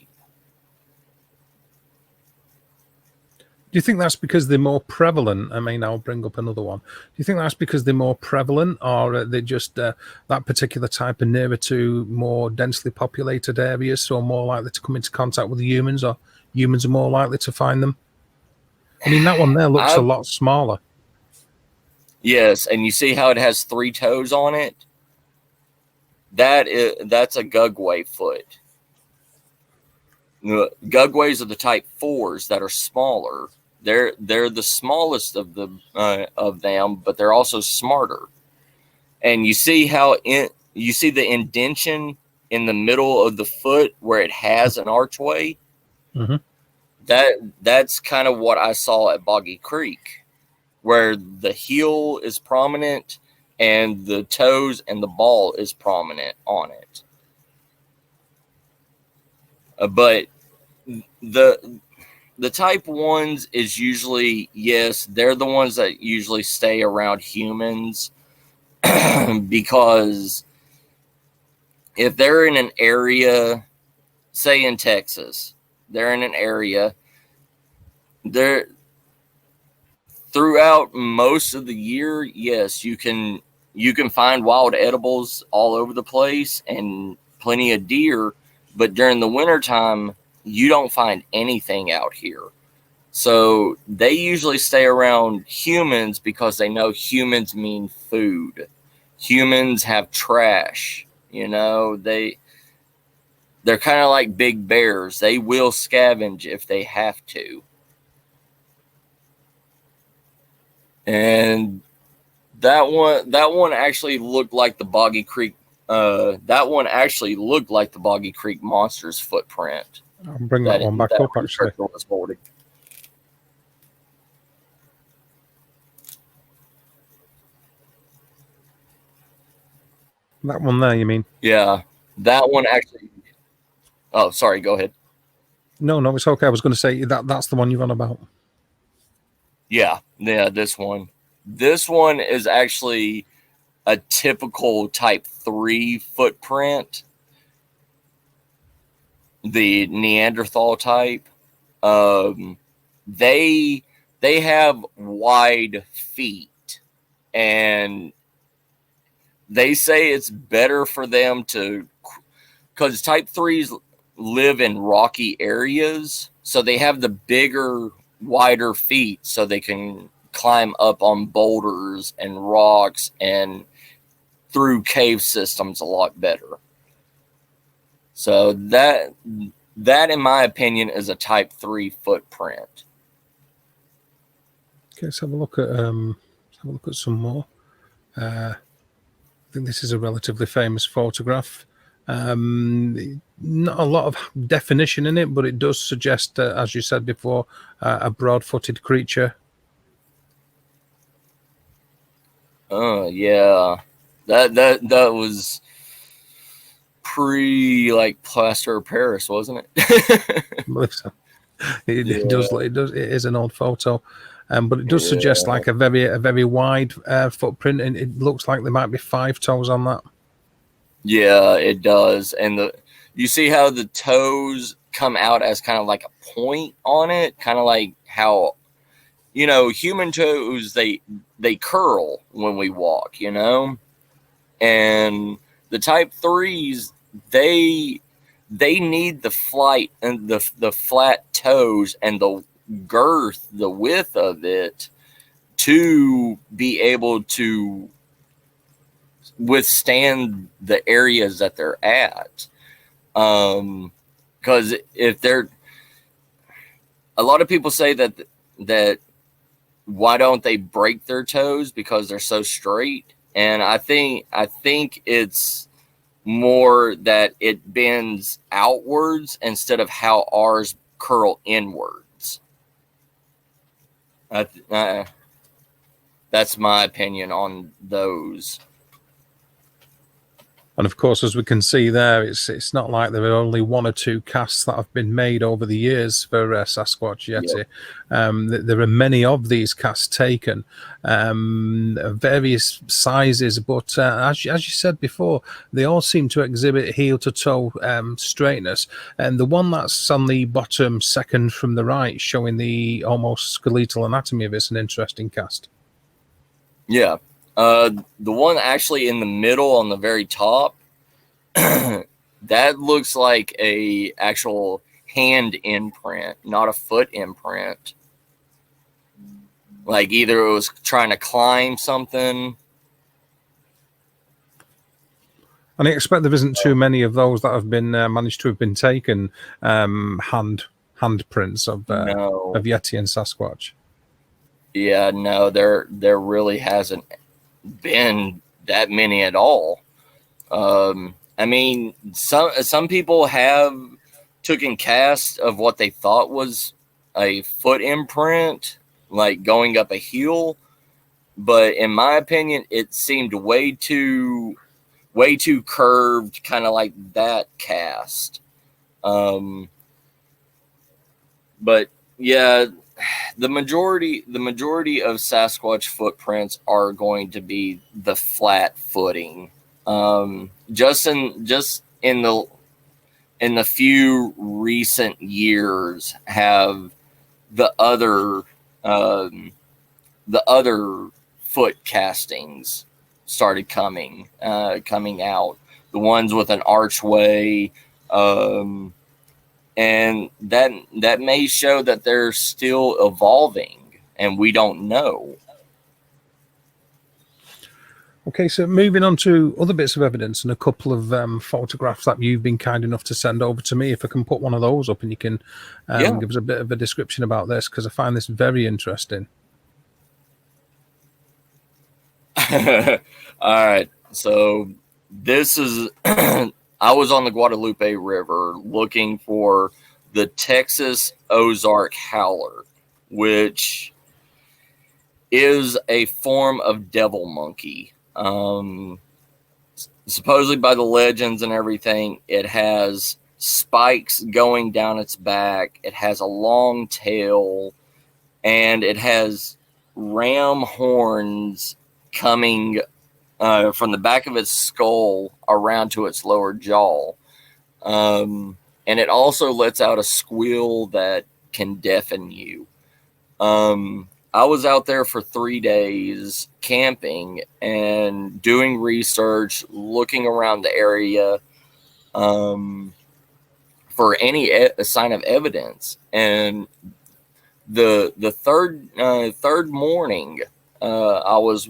Do you think that's because they're more prevalent? I mean, I'll bring up another one. Do you think that's because they're more prevalent, or are they just that particular type are nearer to more densely populated areas, so more likely to come into contact with the humans, or humans are more likely to find them? I mean, that one there looks a lot smaller. Yes, and you see how it has 3 toes on it? That's a gugway foot. Gugways are the type 4s that are smaller. They're the smallest of them, but they're also smarter. And you see how you see the indentation in the middle of the foot where it has an archway. Mm-hmm. That's kind of what I saw at Boggy Creek, where the heel is prominent and the toes and the ball is prominent on it. But the type 1s is usually, yes, they're the ones that usually stay around humans because if they're in an area, say in Texas, they're in an area, they're throughout most of the year, yes, you can find wild edibles all over the place and plenty of deer, but during the wintertime, you don't find anything out here. So they usually stay around humans because they know humans mean food. Humans have trash, they're kind of like big bears. They will scavenge if they have to. And that one actually looked like the Boggy Creek. That one actually looked like the Boggy Creek Monsters footprint. I'll bring that one back up, actually. That one there, you mean? Yeah, that one actually. Oh, sorry. Go ahead. No, it's okay. I was going to say that's the one you're on about. Yeah, this one. This one is actually a typical type 3 footprint. The Neanderthal type. They have wide feet, and they say it's better for them to, because type 3s live in rocky areas, so they have the bigger, wider feet so they can climb up on boulders and rocks and through cave systems a lot better. So that in my opinion is a type 3 footprint. Okay, let's have a look at some more. I think this is a relatively famous photograph. Not a lot of definition in it, but it does suggest, as you said before, a broad-footed creature. Oh yeah, that was pre like plaster of Paris, wasn't it? It is an old photo, but it does suggest like a very wide footprint, and it looks like there might be 5 toes on that. Yeah, it does. And you see how the toes come out as kind of like a point on it, kind of like how, human toes, they curl when we walk, and the type 3s, they need the flight and the flat toes and the girth, the width of it to be able to withstand the areas that they're at. Because if they're, a lot of people say that why don't they break their toes because they're so straight? And I think it's more that it bends outwards instead of how ours curl inwards. That's my opinion on those. And of course, as we can see there, it's not like there are only one or two casts that have been made over the years for Sasquatch Yeti. Yep. There are many of these casts taken, various sizes, but as you said before, they all seem to exhibit heel to toe straightness. And the one that's on the bottom second from the right, showing the almost skeletal anatomy of it's an interesting cast. Yeah. The one actually in the middle on the very top, that looks like a actual hand imprint, not a foot imprint. Like either it was trying to climb something. And I expect there isn't too many of those that have been managed to have been taken handprints of Yeti and Sasquatch. Yeah, no, there really hasn't been that many at all. I mean, some people have taken casts of what they thought was a foot imprint, like going up a hill, but in my opinion, it seemed way too curved, kind of like that cast. But yeah, the majority of Sasquatch footprints are going to be the flat footing. Just in the few recent years have the other foot castings started coming out. The ones with an archway, and that may show that they're still evolving, and we don't know. Okay, so moving on to other bits of evidence and a couple of photographs that you've been kind enough to send over to me. If I can put one of those up and you can give us a bit of a description about this, because I find this very interesting. All right, so this is I was on the Guadalupe River looking for the Texas Ozark Howler, which is a form of devil monkey. Supposedly by the legends and everything, it has spikes going down its back, it has a long tail, and it has ram horns coming from the back of its skull around to its lower jaw. And it also lets out a squeal that can deafen you. I was out there for 3 days camping and doing research, looking around the area for any sign of evidence. And the third morning, I was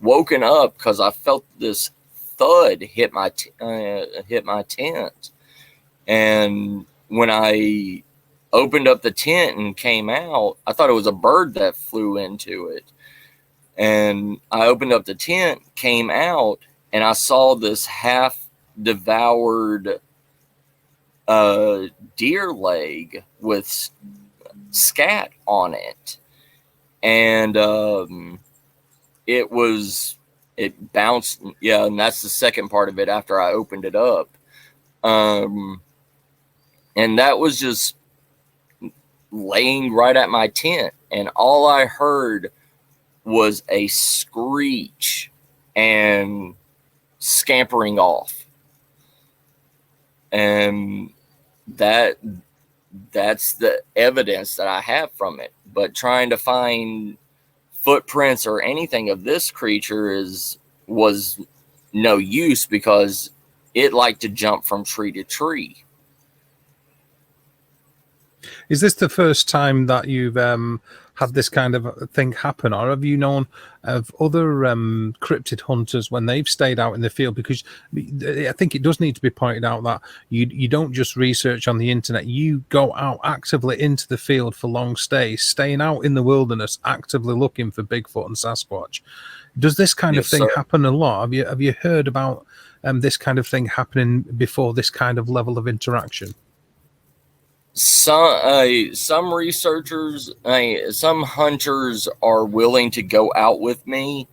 woken up because I felt this thud hit my tent, and when I opened up the tent and came out, I thought it was a bird that flew into it. And I opened up the tent, came out, and I saw this half devoured deer leg with scat on it. And it bounced. Yeah, and that's the second part of it after I opened it up. And that was just laying right at my tent, and all I heard was a screech and scampering off. And that's the evidence that I have from it. But trying to find footprints or anything of this creature was no use, because it liked to jump from tree to tree. Is this the first time that you've had this kind of thing happen, or have you known of other cryptid hunters when they've stayed out in the field? Because I think it does need to be pointed out that you don't just research on the internet. You go out actively into the field for long stays, staying out in the wilderness, actively looking for Bigfoot and Sasquatch. Does this kind of thing happen a lot? Have you heard about this kind of thing happening before, this kind of level of interaction? some researchers, some hunters are willing to go out with me,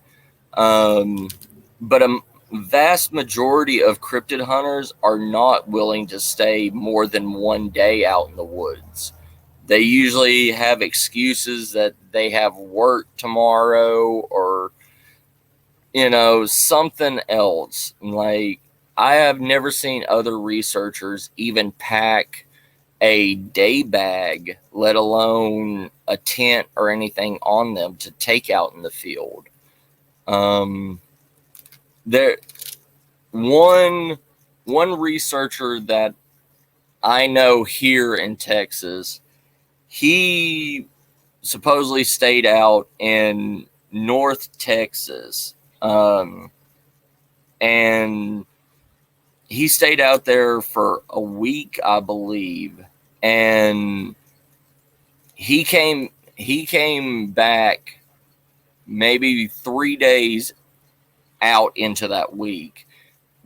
but a vast majority of cryptid hunters are not willing to stay more than one day out in the woods. They usually have excuses that they have work tomorrow, or something else. Like, I have never seen other researchers even pack a day bag, let alone a tent or anything on them to take out in the field. There, one researcher that I know here in Texas, he supposedly stayed out in North Texas, and he stayed out there for a week, I believe, and he came back maybe 3 days out into that week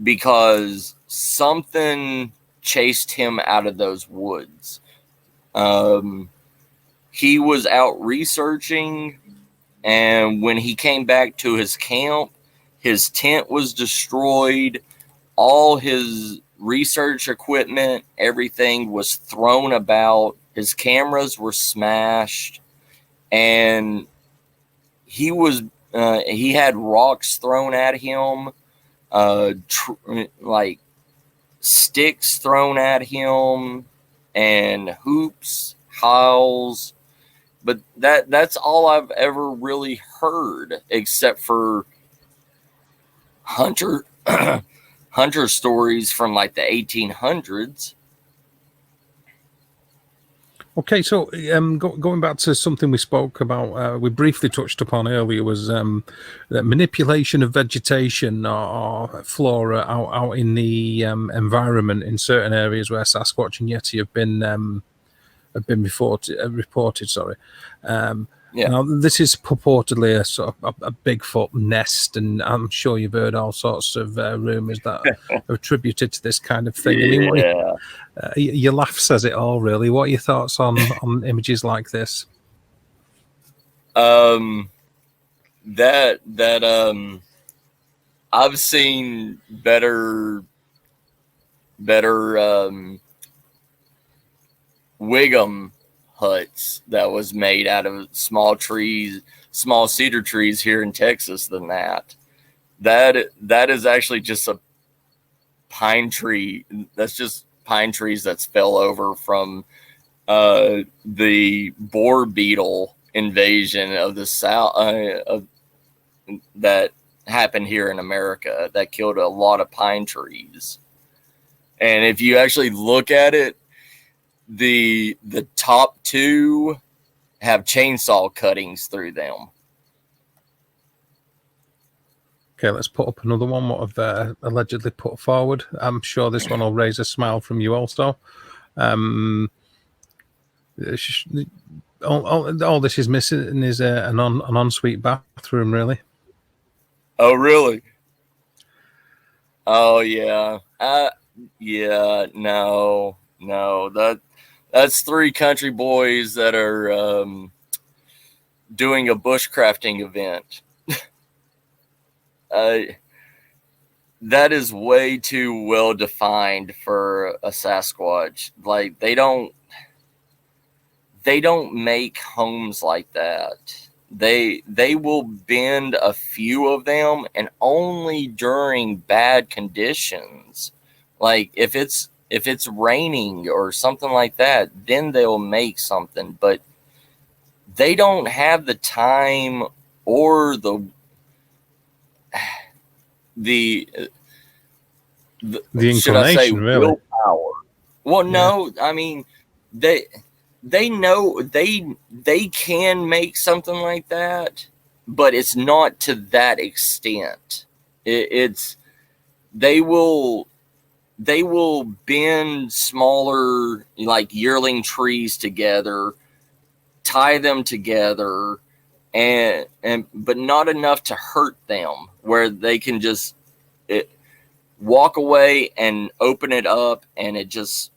because something chased him out of those woods. He was out researching, and when he came back to his camp, his tent was destroyed. All his research equipment, everything was thrown about. His cameras were smashed, and he had rocks thrown at him, like sticks thrown at him, and hoops, howls. But that's all I've ever really heard, except for hunter stories from like the 1800s. Okay, so going back to something we spoke about, we briefly touched upon earlier, was the manipulation of vegetation or flora out in the environment in certain areas where Sasquatch and Yeti have been reported. Sorry. Yeah. Now, this is purportedly a sort of a Bigfoot nest, and I'm sure you've heard all sorts of rumors that are attributed to this kind of thing. Yeah. I mean, your laugh says it all, really. What are your thoughts on images like this? I've seen better Wiggum huts that was made out of small cedar trees here in Texas than that. That is actually just a pine tree. That's just pine trees that's fell over from the boar beetle invasion of the south that happened here in America that killed a lot of pine trees. And if you actually look at it, the top two have chainsaw cuttings through them. Okay, let's put up another one. What have allegedly put forward? I'm sure this one will raise a smile from you also. All this is missing is an ensuite bathroom, really. Oh, really? Oh, yeah. Yeah, no. That's three country boys that are doing a bushcrafting event. That is way too well defined for a Sasquatch. Like, they don't make homes like that. They will bend a few of them, and only during bad conditions. Like, if it's raining or something like that, then they'll make something. But they don't have the time or the inclination, should I say, really? Willpower. Well, no, I mean, they know they can make something like that, but it's not to that extent. They will bend smaller, like, yearling trees together, tie them together, and but not enough to hurt them, where they can just walk away and open it up, and it just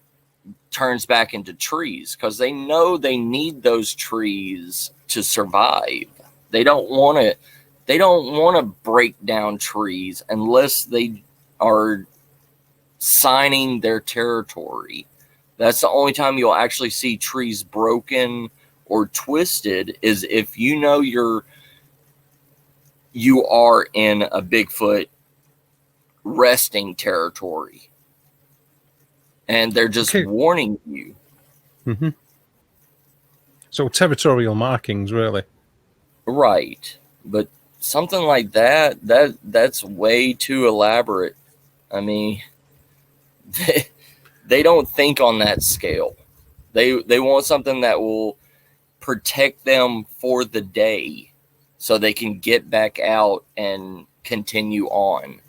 turns back into trees, because they know they need those trees to survive. They don't want to break down trees unless they are signing their territory. That's the only time you'll actually see trees broken or twisted, is if you know you are in a Bigfoot resting territory, and they're just warning you. Mm-hmm. So territorial markings, really. Right. But something like that's way too elaborate. I mean, they don't think on that scale. They want something that will protect them for the day, so they can get back out and continue on.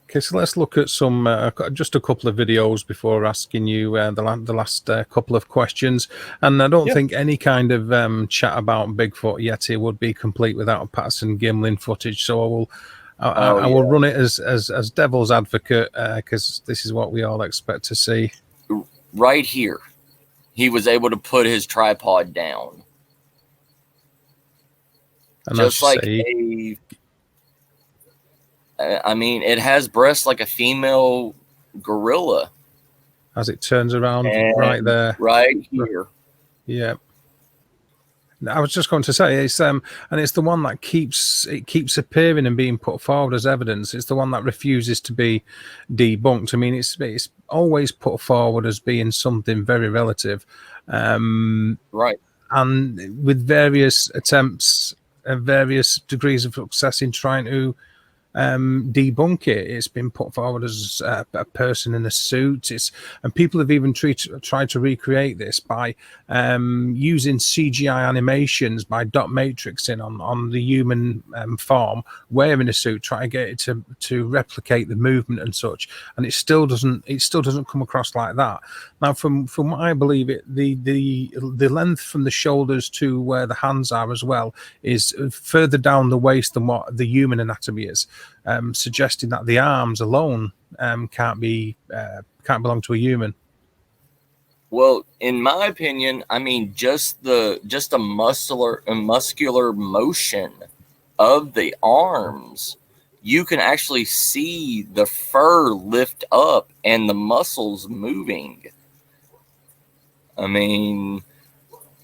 Okay, so let's look at some just a couple of videos before asking you the last couple of questions. And I don't think any kind of chat about Bigfoot Yeti would be complete without Patterson Gimlin footage. So I will run it as devil's advocate, because this is what we all expect to see. Right here, he was able to put his tripod down, and just like I mean, it has breasts like a female gorilla. As it turns around right there. Right here. Yeah. I was just going to say it's and it's the one that keeps appearing and being put forward as evidence. It's the one that refuses to be debunked. I mean, it's always put forward as being something very relative. Right. And with various attempts and various degrees of success in trying to debunk it. It's been put forward as a person in a suit. And people have even tried to recreate this by using CGI animations, by dot matrixing on the human form wearing a suit, trying to get it to replicate the movement and such. And it still doesn't come across like that. Now, from what I believe, the length from the shoulders to where the hands are as well is further down the waist than what the human anatomy is. Suggesting that the arms alone can't belong to a human. Well, in my opinion, I mean, just a muscular motion of the arms, you can actually see the fur lift up and the muscles moving. I mean,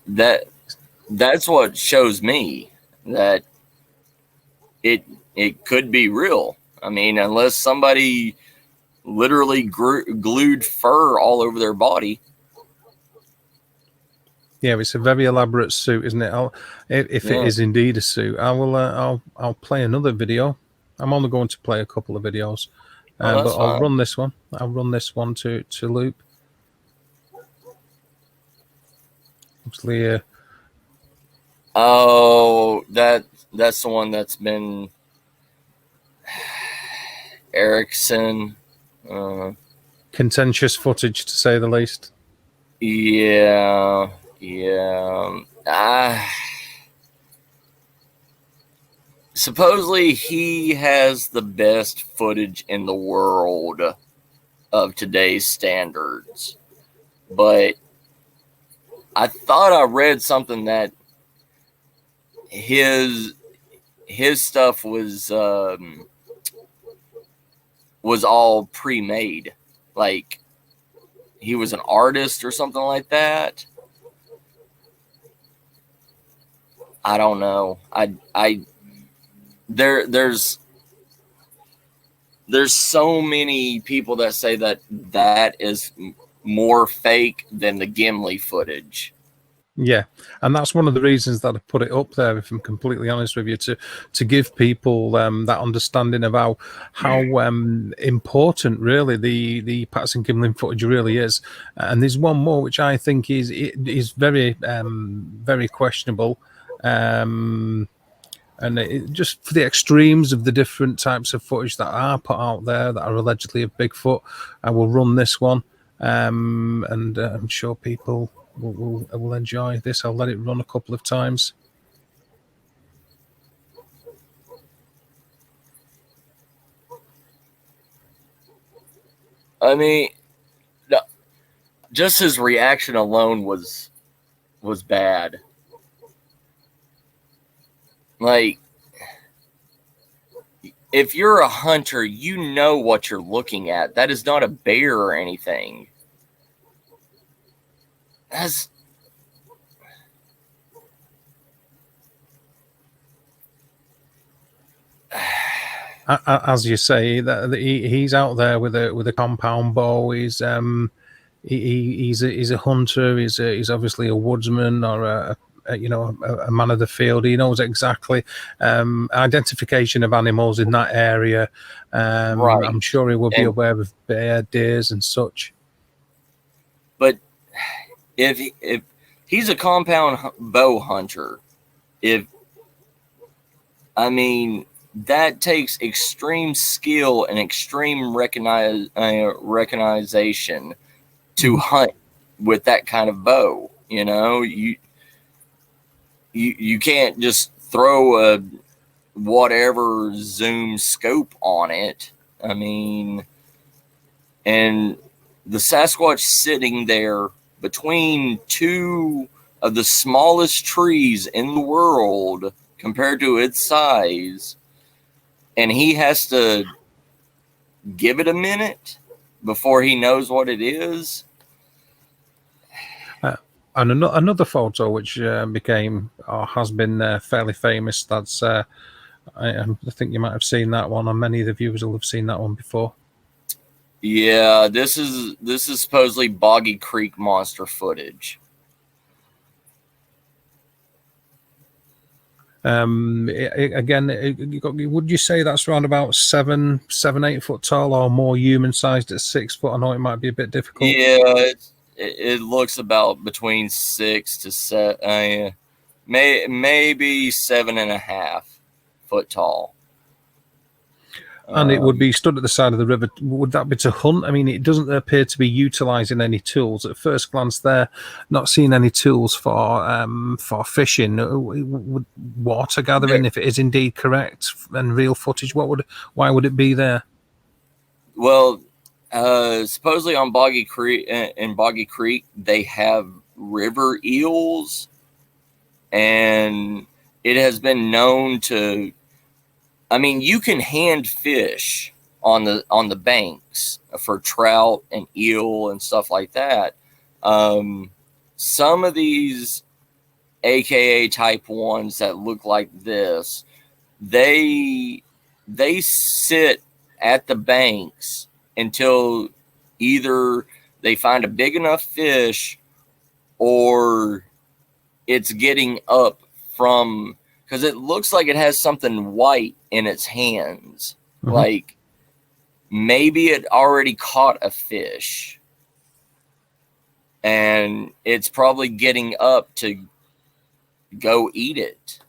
that's what shows me that it could be real. I mean, unless somebody literally glued fur all over their body. Yeah, it's a very elaborate suit, isn't it? If it is indeed a suit, I'll play another video. I'm only going to play a couple of videos, but I'll run this one. I'll run this one to loop. Actually, that's the one that's been Erickson. Contentious footage, to say the least. Yeah. Supposedly he has the best footage in the world of today's standards, but I thought I read something that his stuff was all pre-made, like he was an artist or something like that. I don't know. There's so many people that say that is more fake than the Gimli footage. Yeah, and that's one of the reasons that I put it up there, if I'm completely honest with you, to give people that understanding of how important really the Patterson Gimlin footage really is. And there's one more which I think is very very questionable. And just for the extremes of the different types of footage that are put out there that are allegedly of Bigfoot, I will run this one, and I'm sure people will enjoy this. I'll let it run a couple of times. I mean, just his reaction alone was bad. Like, if you're a hunter, you know what you're looking at. That is not a bear or anything. That's as you say, that he's out there with a compound bow. He's a hunter. He's obviously a woodsman or a man of the field. He knows exactly identification of animals in that area. right. I'm sure he will be aware of bear, deers, and such. But if he's a compound bow hunter, that takes extreme skill and extreme recognition to hunt with that kind of bow. You know, you can't just throw a whatever zoom scope on it. I mean, and the Sasquatch sitting there between two of the smallest trees in the world compared to its size, and he has to give it a minute before he knows what it is. And another photo which became or has been fairly famous. That's I think you might have seen that one, and many of the viewers will have seen that one before. Yeah, this is supposedly Boggy Creek monster footage. Again, would you say that's around about 7, 8 foot tall, or more human sized at 6 foot? I know it might be a bit difficult. Yeah, it looks about between 6 to 7, maybe 7.5 foot tall. And it would be stood at the side of the river. Would that be to hunt? I mean, it doesn't appear to be utilizing any tools at first glance. There, not seeing any tools for fishing. Would water gathering, if it is indeed correct and real footage, why would it be there? Well, supposedly on Boggy Creek, in Boggy Creek, they have river eels, and it has been known to. I mean, you can hand fish on the banks for trout and eel and stuff like that. Some of these AKA type ones that look like this, they sit at the banks until either they find a big enough fish or it's getting up from, because it looks like it has something white in its hands. Mm-hmm. Like maybe it already caught a fish and it's probably getting up to go eat it.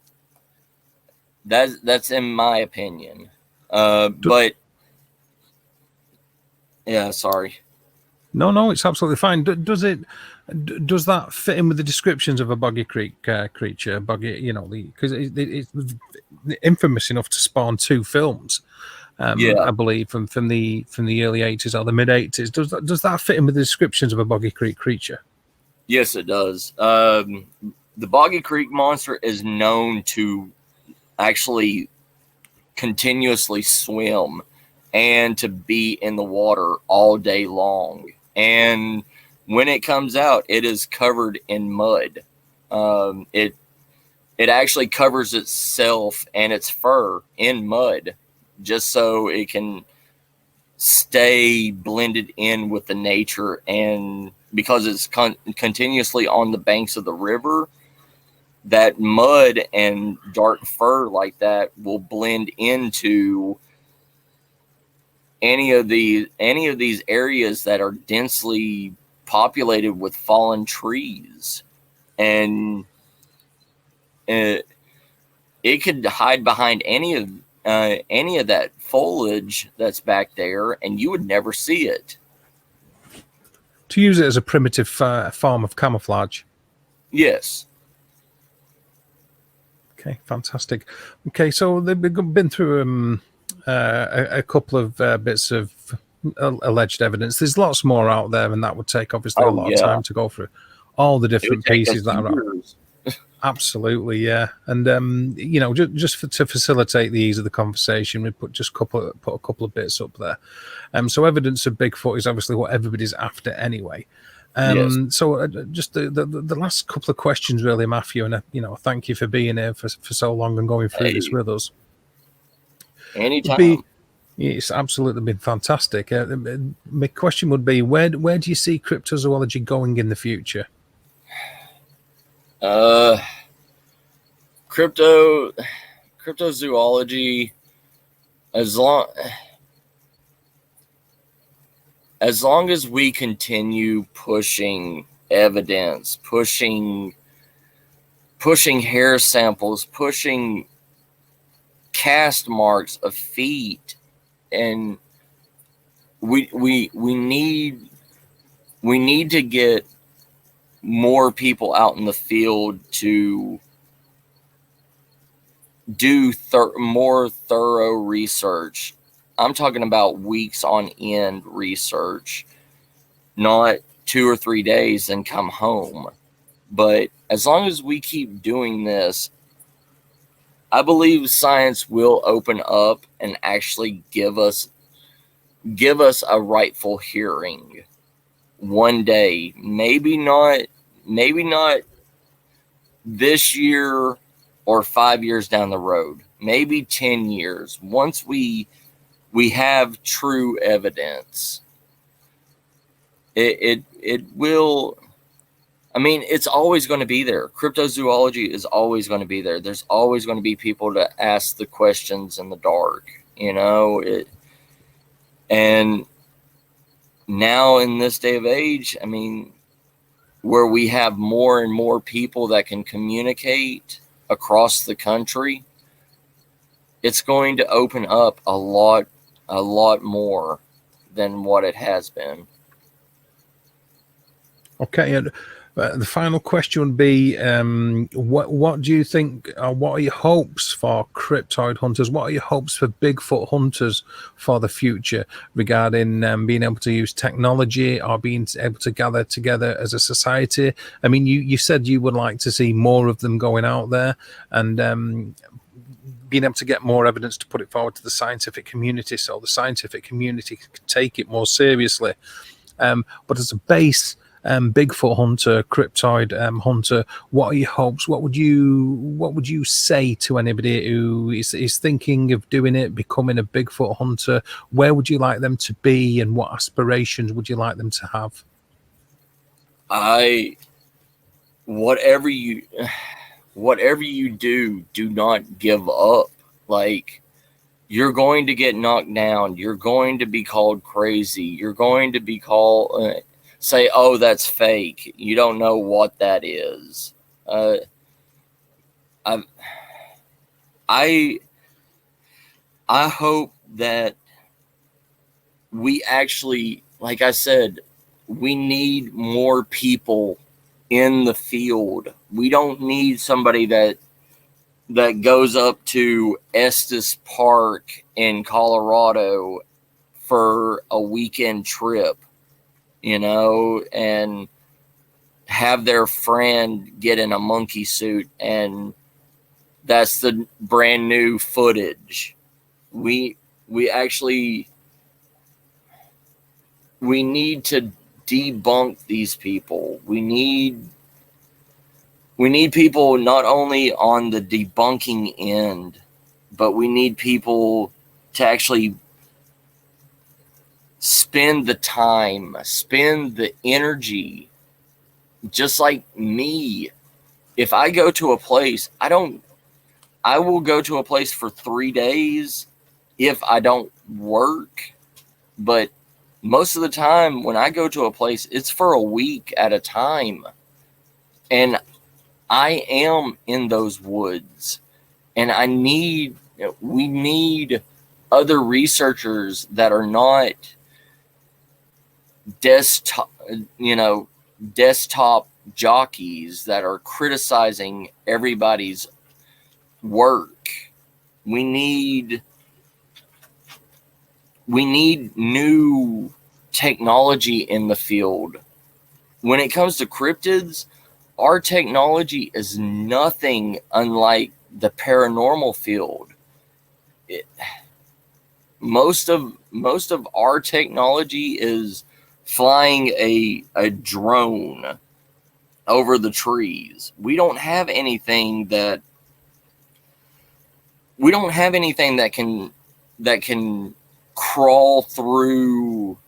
That's in my opinion. But yeah, sorry. No, it's absolutely fine. Does that fit in with the descriptions of a Boggy Creek creature? Boggy, because it's infamous enough to spawn 2 films. I believe from the early 80s or the mid 80s. Does that fit in with the descriptions of a Boggy Creek creature? Yes, it does. The Boggy Creek monster is known to actually continuously swim and to be in the water all day long. And when it comes out, it is covered in mud. It actually covers itself and its fur in mud just so it can stay blended in with the nature. And because it's continuously on the banks of the river, that mud and dark fur like that will blend into any of these areas that are densely populated with fallen trees, and it could hide behind any of that foliage that's back there, and you would never see it. To use it as a primitive form of camouflage. Yes. Okay, fantastic. Okay, so we've been through a couple of bits of alleged evidence. There's lots more out there, and that would take obviously a Oh lot of yeah, time to go through all the it would different take pieces us that are out. years. Absolutely, yeah. And you know, to facilitate the ease of the conversation, we put a couple of bits up there. So evidence of Bigfoot is obviously what everybody's after anyway. Yes. So just the last couple of questions, really, Matthew, and you know, thank you for being here for so long and going through this Hey, with us. Would anytime. be It's absolutely been fantastic. My question would be, where do you see cryptozoology going in the future? Uh, cryptozoology, as long as we continue pushing evidence, pushing hair samples, pushing cast marks of feet, and we need to get more people out in the field to do more thorough research. I'm talking about weeks on end research, not 2 or 3 days and come home. But as long as we keep doing this, I believe science will open up and actually give us a rightful hearing one day. Maybe not this year or 5 years down the road. Maybe 10 years. Once we have true evidence, it will. I mean, it's always going to be there. Cryptozoology is always going to be there. There's always going to be people to ask the questions in the dark, you know. And now in this day of age, I mean, where we have more and more people that can communicate across the country, it's going to open up a lot more than what it has been. Okay, and the final question would be, what do you think, what are your hopes for cryptoid hunters? What are your hopes for Bigfoot hunters for the future regarding being able to use technology or being able to gather together as a society? I mean, you said you would like to see more of them going out there and being able to get more evidence to put it forward to the scientific community so the scientific community can take it more seriously. But as a base Bigfoot hunter, cryptoid hunter, what are your hopes? What would you say to anybody who is thinking of doing it, becoming a Bigfoot hunter? Where would you like them to be, and what aspirations would you like them to have? Whatever you do not give up. Like, you're going to get knocked down. You're going to be called crazy. You're going to be called, say, oh, that's fake. You don't know what that is. I hope that we actually, like I said, we need more people in the field. We don't need somebody that goes up to Estes Park in Colorado for a weekend trip, you know, and have their friend get in a monkey suit and that's the brand new footage. We need to debunk these people. We need people not only on the debunking end, but we need people to actually spend the time, spend the energy. Just like me, if I go to a place, I will go to a place for 3 days if I don't work. But most of the time when I go to a place, it's for a week at a time. And I am in those woods. And we need other researchers that are not desktop jockeys that are criticizing everybody's work. We need we need new technology in the field. When it comes to cryptids, our technology is nothing unlike the paranormal field. Most of our technology is flying a drone over the trees. We don't have anything that can crawl through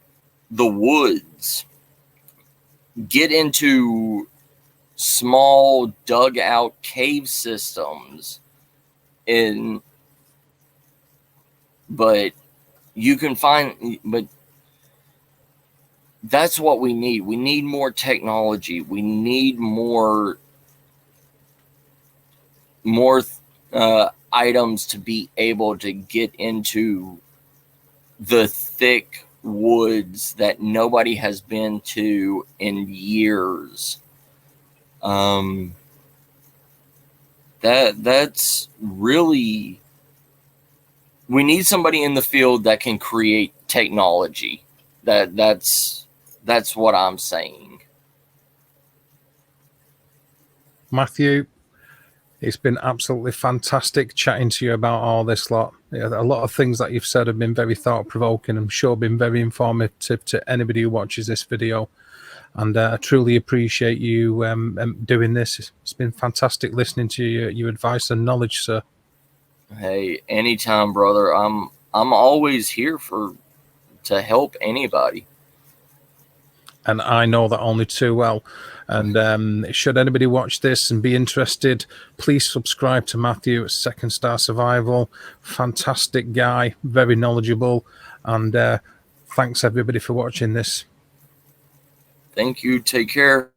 the woods, get into small dugout cave systems, but that's what we need. We need more technology. We need more items to be able to get into the thick woods that nobody has been to in years. That's really, we need somebody in the field that can create technology. That's what I'm saying. Mathew, it's been absolutely fantastic chatting to you about all this lot. Yeah, a lot of things that you've said have been very thought-provoking. I'm sure been very informative to anybody who watches this video. And I truly appreciate you doing this. It's been fantastic listening to your advice and knowledge, sir. Hey, anytime, brother. I'm always here to help anybody. And I know that only too well. And should anybody watch this and be interested, please subscribe to Mathew at SecondStar Survival. Fantastic guy, very knowledgeable. And thanks everybody for watching this. Thank you. Take care.